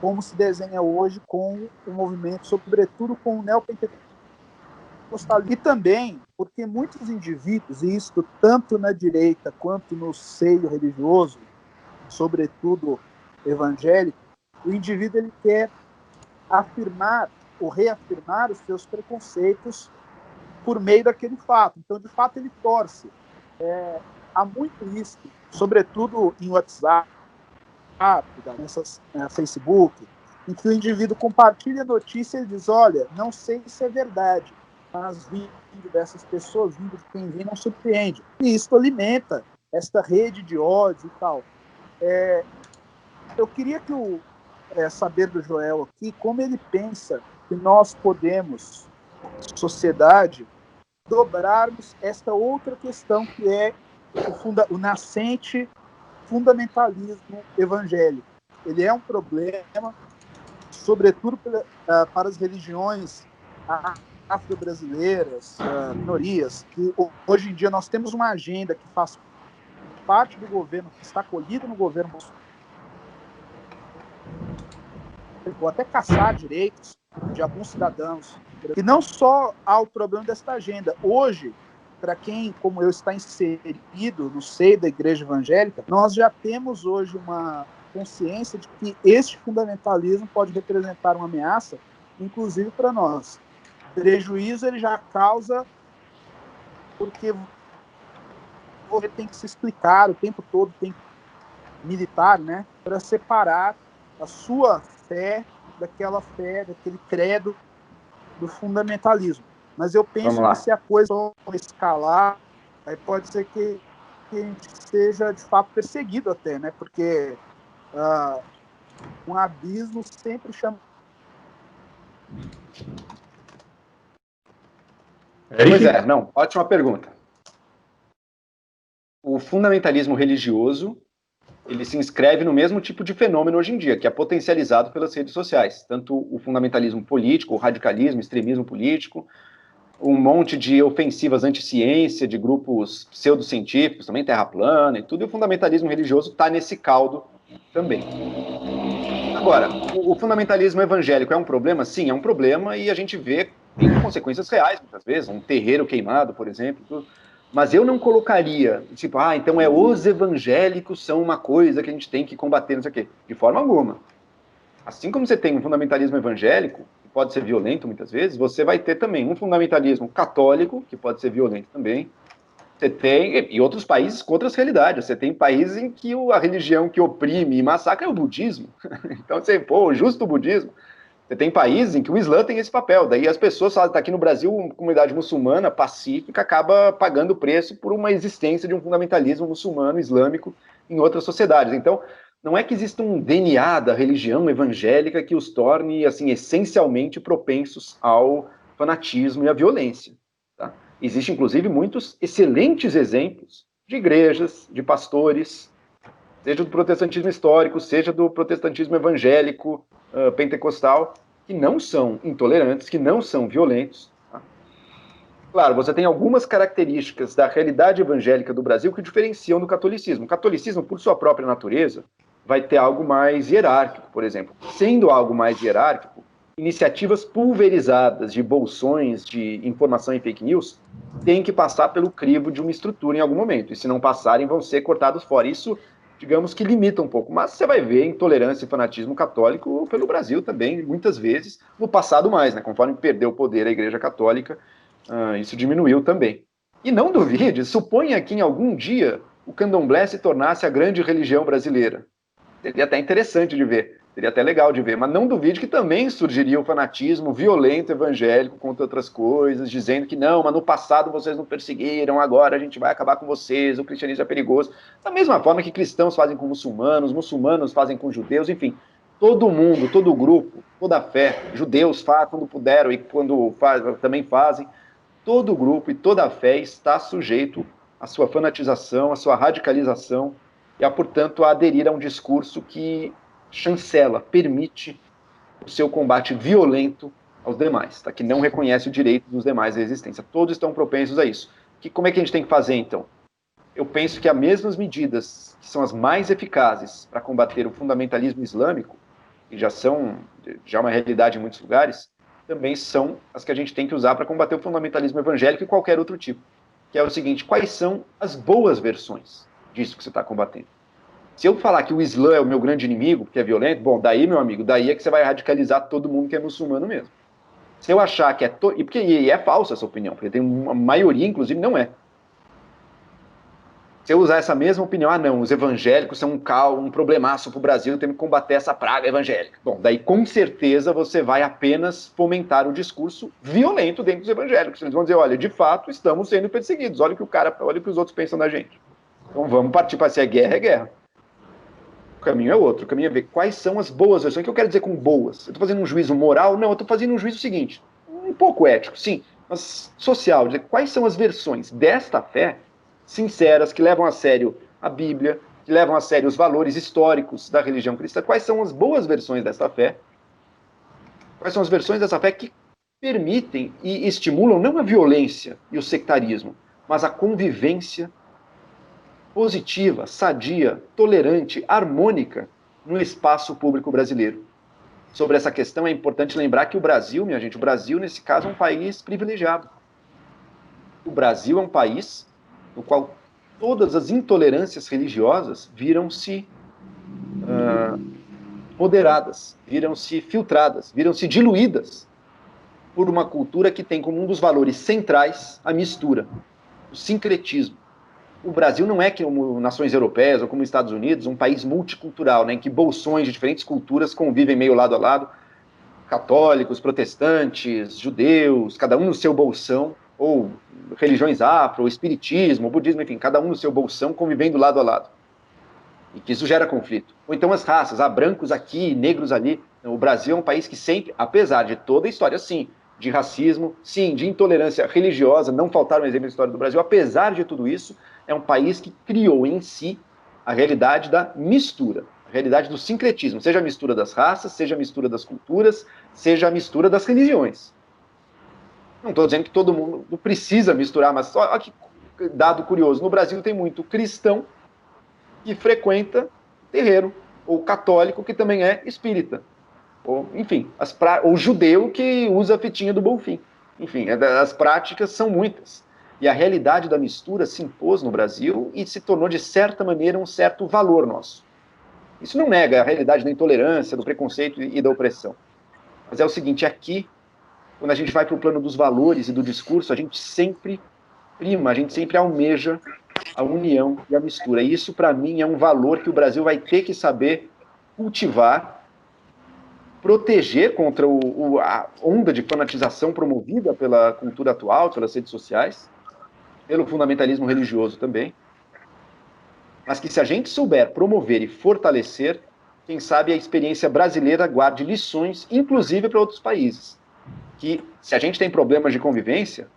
C: como se desenha hoje com o movimento, sobretudo com o neopentecostalismo. E também porque muitos indivíduos, e isto tanto na direita quanto no seio religioso, sobretudo evangélico, o indivíduo ele quer afirmar ou reafirmar os seus preconceitos por meio daquele fato. Então, de fato, ele torce. Há muito isso, sobretudo em WhatsApp, Facebook, em que o indivíduo compartilha a notícia e diz: olha, não sei se é verdade, mas vindo dessas pessoas, vindo de quem vem, não surpreende. E isso alimenta esta rede de ódio e tal. Eu queria saber do Joel aqui como ele pensa que nós podemos, sociedade, dobrarmos esta outra questão que é o nascente fundamentalismo evangélico. Ele é um problema, sobretudo para as religiões afro-brasileiras, minorias, que hoje em dia nós temos uma agenda que faz parte do governo, que está acolhida no governo Bolsonaro, ou até caçar direitos de alguns cidadãos. E não só há o problema desta agenda. Hoje, para quem, como eu, está inserido no seio da igreja evangélica, nós já temos hoje uma consciência de que este fundamentalismo pode representar uma ameaça, inclusive para nós. Prejuízo ele já causa porque você tem que se explicar o tempo todo, tem que militar, né, para separar a sua fé, daquele credo do fundamentalismo. Mas eu penso que se a coisa escalar, aí pode ser que a gente seja, de fato, perseguido até, né? Porque um abismo sempre chama...
B: Pois é, não, ótima pergunta. O fundamentalismo religioso, ele se inscreve no mesmo tipo de fenômeno hoje em dia, que é potencializado pelas redes sociais. Tanto o fundamentalismo político, o radicalismo, o extremismo político, um monte de ofensivas anti-ciência, de grupos pseudocientíficos, também terra plana e tudo, e o fundamentalismo religioso está nesse caldo também. Agora, o fundamentalismo evangélico é um problema? Sim, é um problema, e a gente vê tem consequências reais, muitas vezes, um terreiro queimado, por exemplo, tudo. Mas eu não colocaria, tipo, então os evangélicos são uma coisa que a gente tem que combater, não sei o quê. De forma alguma. Assim como você tem um fundamentalismo evangélico, que pode ser violento muitas vezes, você vai ter também um fundamentalismo católico, que pode ser violento também. Você tem, e outros países com outras realidades. Você tem países em que a religião que oprime e massacra é o budismo. Então, o justo budismo. Você tem países em que o Islã tem esse papel. Daí as pessoas falam, aqui no Brasil, uma comunidade muçulmana pacífica acaba pagando o preço por uma existência de um fundamentalismo muçulmano, islâmico, em outras sociedades. Então, não é que exista um DNA da religião evangélica que os torne, assim, essencialmente propensos ao fanatismo e à violência. Tá? Existem, inclusive, muitos excelentes exemplos de igrejas, de pastores, seja do protestantismo histórico, seja do protestantismo evangélico, pentecostal, que não são intolerantes, que não são violentos. Tá? Claro, você tem algumas características da realidade evangélica do Brasil que o diferenciam do catolicismo. O catolicismo, por sua própria natureza, vai ter algo mais hierárquico, por exemplo. Sendo algo mais hierárquico, iniciativas pulverizadas de bolsões de informação e fake news têm que passar pelo crivo de uma estrutura em algum momento, e se não passarem, vão ser cortados fora. Isso, digamos que limita um pouco, mas você vai ver intolerância e fanatismo católico pelo Brasil também, muitas vezes, no passado mais, né? Conforme perdeu o poder a Igreja Católica, isso diminuiu também. E não duvide, suponha que em algum dia o candomblé se tornasse a grande religião brasileira. Seria até interessante de ver, seria até legal de ver, mas não duvide que também surgiria o fanatismo violento evangélico contra outras coisas, dizendo que não, mas no passado vocês não perseguiram, agora a gente vai acabar com vocês, o cristianismo é perigoso. Da mesma forma que cristãos fazem com muçulmanos, muçulmanos fazem com judeus, enfim, todo mundo, todo grupo, toda a fé, judeus fazem quando puderam e quando também fazem, todo grupo e toda a fé está sujeito à sua fanatização, à sua radicalização, e a, portanto, a aderir a um discurso que chancela, permite o seu combate violento aos demais, tá? Que não reconhece o direito dos demais à existência. Todos estão propensos a isso. Como é que a gente tem que fazer, então? Eu penso que as mesmas medidas que são as mais eficazes para combater o fundamentalismo islâmico, que já é uma realidade em muitos lugares, também são as que a gente tem que usar para combater o fundamentalismo evangélico e qualquer outro tipo. Que é o seguinte, quais são as boas versões disso que você está combatendo? Se eu falar que o Islã é o meu grande inimigo, porque é violento, bom, daí, meu amigo, daí é que você vai radicalizar todo mundo que é muçulmano mesmo. Se eu achar que e é falsa essa opinião, porque tem uma maioria, inclusive, não é. Se eu usar essa mesma opinião, não, os evangélicos são um problemaço para o Brasil, temos que combater essa praga evangélica. Bom, daí com certeza você vai apenas fomentar o discurso violento dentro dos evangélicos. Eles vão dizer, olha, de fato estamos sendo perseguidos, olha o que os outros pensam da gente. Então vamos partir para se é guerra, é guerra. O caminho é outro, o caminho é ver quais são as boas versões. O que eu quero dizer com boas? Eu estou fazendo um juízo moral? Não, eu estou fazendo um juízo seguinte, um pouco ético, sim, mas social, quais são as versões desta fé sinceras, que levam a sério a Bíblia, que levam a sério os valores históricos da religião cristã, quais são as boas versões desta fé, quais são as versões dessa fé que permitem e estimulam não a violência e o sectarismo, mas a convivência positiva, sadia, tolerante, harmônica no espaço público brasileiro. Sobre essa questão é importante lembrar que o Brasil, minha gente, o Brasil, nesse caso, é um país privilegiado. O Brasil é um país no qual todas as intolerâncias religiosas viram-se moderadas, viram-se filtradas, viram-se diluídas por uma cultura que tem como um dos valores centrais a mistura, o sincretismo. O Brasil não é como nações europeias ou como Estados Unidos, um país multicultural, né, em que bolsões de diferentes culturas convivem meio lado a lado, católicos, protestantes, judeus, cada um no seu bolsão, ou religiões afro, espiritismo, budismo, enfim, cada um no seu bolsão convivendo lado a lado. E que isso gera conflito. Ou então as raças, brancos aqui, negros ali. O Brasil é um país que sempre, apesar de toda a história, sim, de racismo, sim, de intolerância religiosa, não faltaram exemplos da história do Brasil, apesar de tudo isso, é um país que criou em si a realidade da mistura, a realidade do sincretismo, seja a mistura das raças, seja a mistura das culturas, seja a mistura das religiões. Não estou dizendo que todo mundo precisa misturar, mas olha que dado curioso, no Brasil tem muito cristão que frequenta terreiro, ou católico que também é espírita, ou, enfim, ou judeu que usa a fitinha do Bonfim. Enfim, as práticas são muitas. E a realidade da mistura se impôs no Brasil e se tornou, de certa maneira, um certo valor nosso. Isso não nega a realidade da intolerância, do preconceito e da opressão. Mas é o seguinte, aqui, quando a gente vai para o plano dos valores e do discurso, a gente sempre prima, a gente sempre almeja a união e a mistura. E isso, para mim, é um valor que o Brasil vai ter que saber cultivar, proteger contra a onda de fanatização promovida pela cultura atual, pelas redes sociais, pelo fundamentalismo religioso também, mas que se a gente souber promover e fortalecer, quem sabe a experiência brasileira guarde lições, inclusive para outros países. Que se a gente tem problemas de convivência,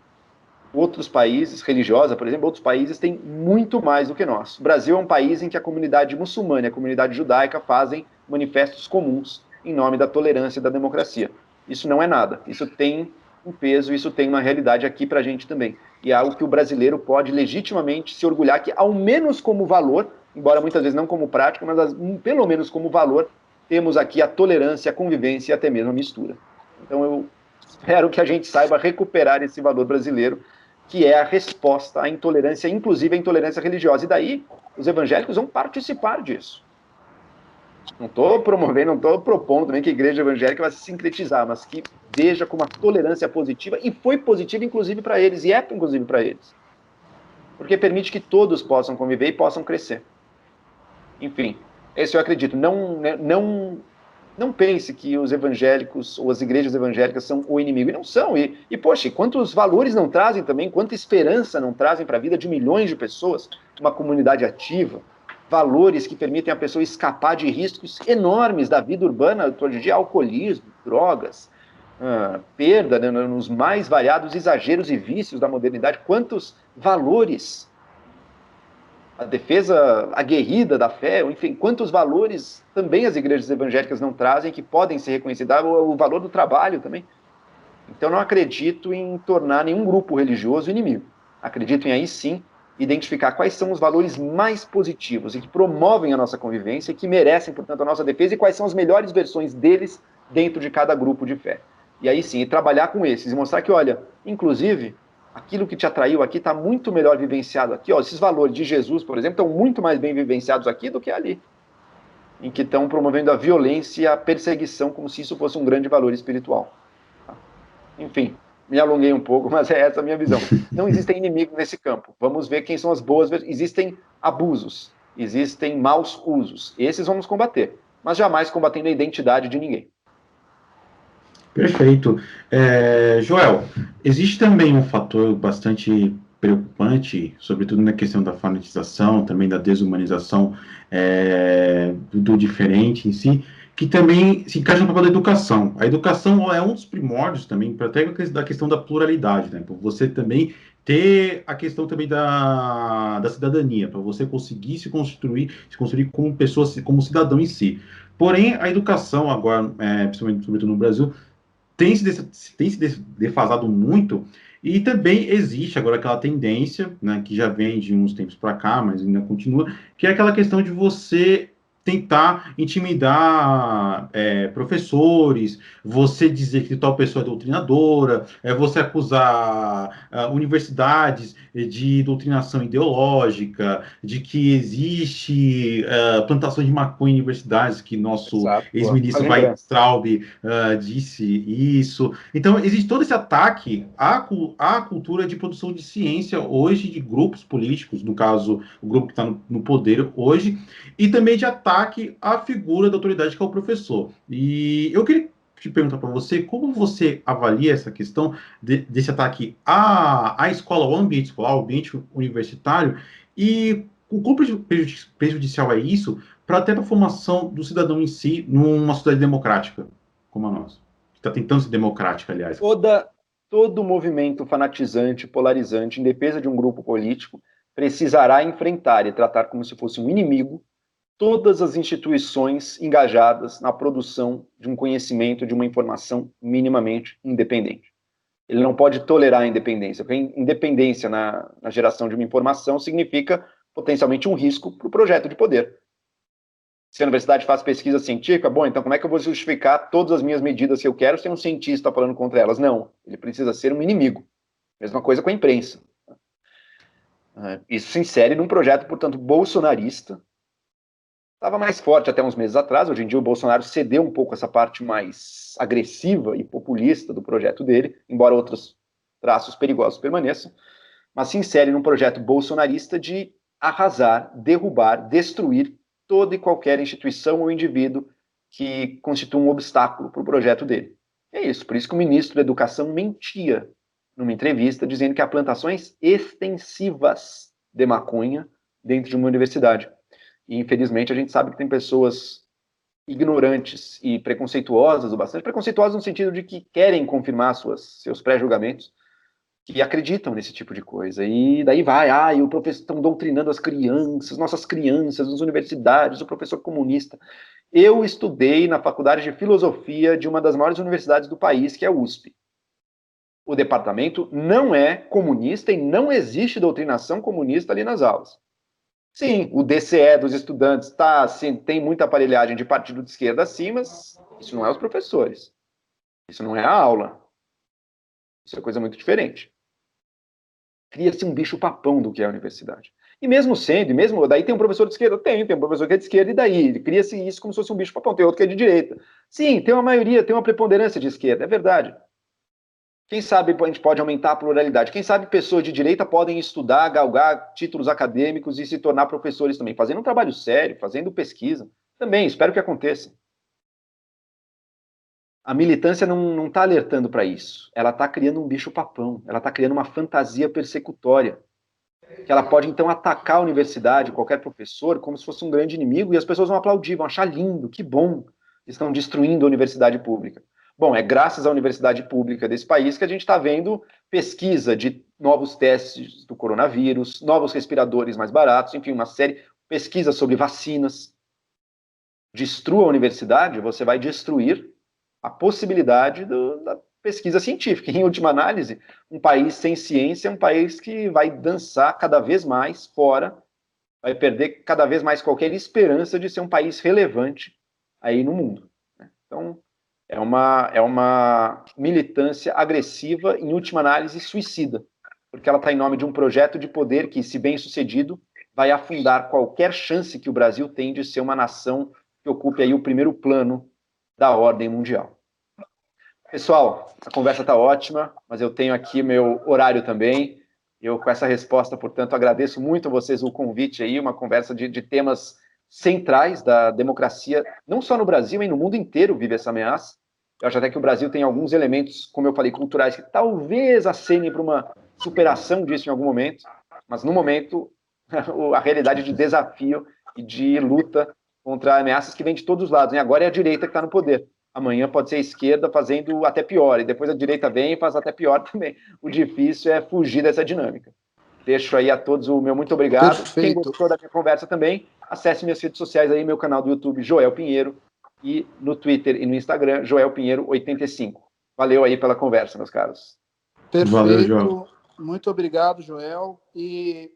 B: outros países, religiosa, por exemplo, outros países têm muito mais do que nós. O Brasil é um país em que a comunidade muçulmana e a comunidade judaica fazem manifestos comuns em nome da tolerância e da democracia. Isso não é nada, isso tem um peso, isso tem uma realidade aqui para a gente também. E é algo que o brasileiro pode legitimamente se orgulhar que, ao menos como valor, embora muitas vezes não como prática, mas pelo menos como valor, temos aqui a tolerância, a convivência e até mesmo a mistura. Então eu espero que a gente saiba recuperar esse valor brasileiro, que é a resposta à intolerância, inclusive à intolerância religiosa. E daí, os evangélicos vão participar disso. Não estou promovendo, não estou propondo também que a igreja evangélica vai se sincretizar, mas que veja como a tolerância positiva, e foi positiva inclusive para eles, e é inclusive para eles. Porque permite que todos possam conviver e possam crescer. Enfim, esse eu acredito. Não pense que os evangélicos ou as igrejas evangélicas são o inimigo. E não são. Poxa, quantos valores não trazem também, quanta esperança não trazem para a vida de milhões de pessoas, uma comunidade ativa, valores que permitem a pessoa escapar de riscos enormes da vida urbana, hoje em dia, alcoolismo, drogas, perda, né, nos mais variados exageros e vícios da modernidade. Quantos valores, a defesa aguerrida da fé, enfim, quantos valores também as igrejas evangélicas não trazem que podem ser reconhecidos, o valor do trabalho também. Então não acredito em tornar nenhum grupo religioso inimigo. Acredito em, aí sim, identificar quais são os valores mais positivos e que promovem a nossa convivência e que merecem, portanto, a nossa defesa, e quais são as melhores versões deles dentro de cada grupo de fé. E aí sim, trabalhar com esses e mostrar que, olha, inclusive, aquilo que te atraiu aqui está muito melhor vivenciado aqui. Ó, esses valores de Jesus, por exemplo, estão muito mais bem vivenciados aqui do que ali, em que estão promovendo a violência e a perseguição como se isso fosse um grande valor espiritual. Enfim, me alonguei um pouco, mas é essa a minha visão. Não existem inimigos nesse campo. Vamos ver quem são as boas. Existem abusos, existem maus usos. Esses vamos combater, mas jamais combatendo a identidade de ninguém.
A: Perfeito. Joel, existe também um fator bastante preocupante, sobretudo na questão da fanatização, também da desumanização do diferente em si, que também se encaixa no papel da educação. A educação é um dos primórdios também, para até da questão da pluralidade, né? Para você também ter a questão também da cidadania, para você conseguir se construir como pessoa, como cidadão em si. Porém, a educação agora, principalmente sobretudo no Brasil, tem se defasado muito, e também existe agora aquela tendência, né, que já vem de uns tempos para cá, mas ainda continua, que é aquela questão de você tentar intimidar professores, você dizer que tal pessoa é doutrinadora, você acusar universidades de doutrinação ideológica, de que existe plantação de maconha em universidades, que nosso
B: Exato, boa.
A: ex-ministro
B: Faz
A: Weintraub disse isso. Então, existe todo esse ataque à cultura de produção de ciência hoje, de grupos políticos, no caso, o grupo que está no poder hoje, e também de ataque à figura da autoridade que é o professor. E eu queria te perguntar para você, como você avalia essa questão desse ataque à escola, ao ambiente escolar, ao ambiente universitário, e o quão prejudicial é isso para até para a formação do cidadão em si numa sociedade democrática como a nossa. Está tentando ser democrática, aliás.
B: Todo movimento fanatizante, polarizante, em defesa de um grupo político, precisará enfrentar e tratar como se fosse um inimigo todas as instituições engajadas na produção de um conhecimento, de uma informação minimamente independente. Ele não pode tolerar a independência, porque independência na geração de uma informação significa potencialmente um risco para o projeto de poder. Se a universidade faz pesquisa científica, bom, então como é que eu vou justificar todas as minhas medidas que eu quero sem um cientista falando contra elas? Não, ele precisa ser um inimigo. Mesma coisa com a imprensa. Isso se insere num projeto, portanto, bolsonarista. Estava mais forte até uns meses atrás, hoje em dia o Bolsonaro cedeu um pouco essa parte mais agressiva e populista do projeto dele, embora outros traços perigosos permaneçam, mas se insere num projeto bolsonarista de arrasar, derrubar, destruir toda e qualquer instituição ou indivíduo que constitua um obstáculo para o projeto dele. É isso, por isso que o ministro da Educação mentia numa entrevista dizendo que há plantações extensivas de maconha dentro de uma universidade. E, infelizmente, a gente sabe que tem pessoas ignorantes e preconceituosas, ou bastante preconceituosas no sentido de que querem confirmar seus pré-julgamentos, que acreditam nesse tipo de coisa. E daí vai, o professor estão doutrinando as crianças, nossas crianças, nas universidades, o professor comunista. Eu estudei na faculdade de filosofia de uma das maiores universidades do país, que é a USP. O departamento não é comunista e não existe doutrinação comunista ali nas aulas. Sim, o DCE dos estudantes assim, tem muita aparelhagem de partido de esquerda, sim, mas isso não é os professores. Isso não é a aula. Isso é coisa muito diferente. Cria-se um bicho-papão do que é a universidade. E mesmo sendo, daí tem um professor de esquerda? Tem um professor que é de esquerda, e daí? Cria-se isso como se fosse um bicho-papão. Tem outro que é de direita. Sim, tem uma maioria, tem uma preponderância de esquerda, é verdade. Quem sabe a gente pode aumentar a pluralidade. Quem sabe pessoas de direita podem estudar, galgar títulos acadêmicos e se tornar professores também, fazendo um trabalho sério, fazendo pesquisa. Também, espero que aconteça. A militância não está alertando para isso. Ela está criando um bicho-papão. Ela está criando uma fantasia persecutória. Que ela pode, então, atacar a universidade, qualquer professor, como se fosse um grande inimigo, e as pessoas vão aplaudir, vão achar lindo, que bom. Estão destruindo a universidade pública. Bom, é graças à universidade pública desse país que a gente está vendo pesquisa de novos testes do coronavírus, novos respiradores mais baratos, enfim, uma série de pesquisas sobre vacinas. Destrua a universidade, você vai destruir a possibilidade da pesquisa científica. Em última análise, um país sem ciência é um país que vai dançar cada vez mais fora, vai perder cada vez mais qualquer esperança de ser um país relevante aí no mundo. Então, é uma militância agressiva, em última análise, suicida, porque ela está em nome de um projeto de poder que, se bem sucedido, vai afundar qualquer chance que o Brasil tem de ser uma nação que ocupe aí o primeiro plano da ordem mundial. Pessoal, a conversa está ótima, mas eu tenho aqui meu horário também. Eu, com essa resposta, portanto, agradeço muito a vocês o convite aí, uma conversa de temas centrais da democracia, não só no Brasil, mas no mundo inteiro vive essa ameaça. Eu acho até que o Brasil tem alguns elementos, como eu falei, culturais, que talvez acenem para uma superação disso em algum momento, mas no momento, a realidade de desafio e de luta contra ameaças que vêm de todos os lados. E agora é a direita que está no poder. Amanhã pode ser a esquerda fazendo até pior, e depois a direita vem e faz até pior também. O difícil é fugir dessa dinâmica. Deixo aí a todos o meu muito obrigado.
C: Perfeito.
B: Quem gostou da minha conversa também, acesse minhas redes sociais aí, meu canal do YouTube, Joel Pinheiro, e no Twitter e no Instagram, Joel Pinheiro 85. Valeu aí pela conversa, meus caros.
C: Perfeito.
A: Valeu, Joel.
C: Muito obrigado, Joel. E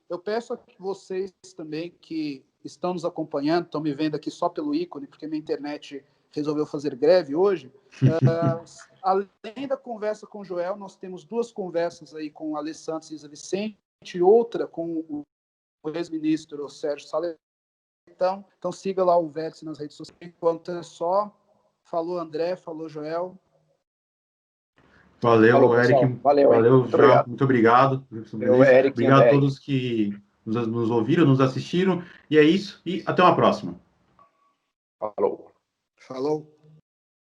C: eu peço a vocês também que estão nos acompanhando, estão me vendo aqui só pelo ícone, porque minha internet resolveu fazer greve hoje. Além da conversa com o Joel, nós temos 2 conversas aí com o Alessandro Cisa Vicente e outra com o ex-ministro Sérgio Salles. Então siga lá o Vértice nas redes sociais. Enquanto é só, falou André, falou Joel.
A: Valeu,
B: Falou,
A: Eric.
B: pessoal. Valeu,
A: Valeu,
B: muito
A: Joel.
B: obrigado.
A: Muito obrigado.
B: Eric
A: Obrigado a
B: André.
A: todos que nos ouviram, nos assistiram. E é isso. E até uma próxima.
B: Falou.
C: Falou.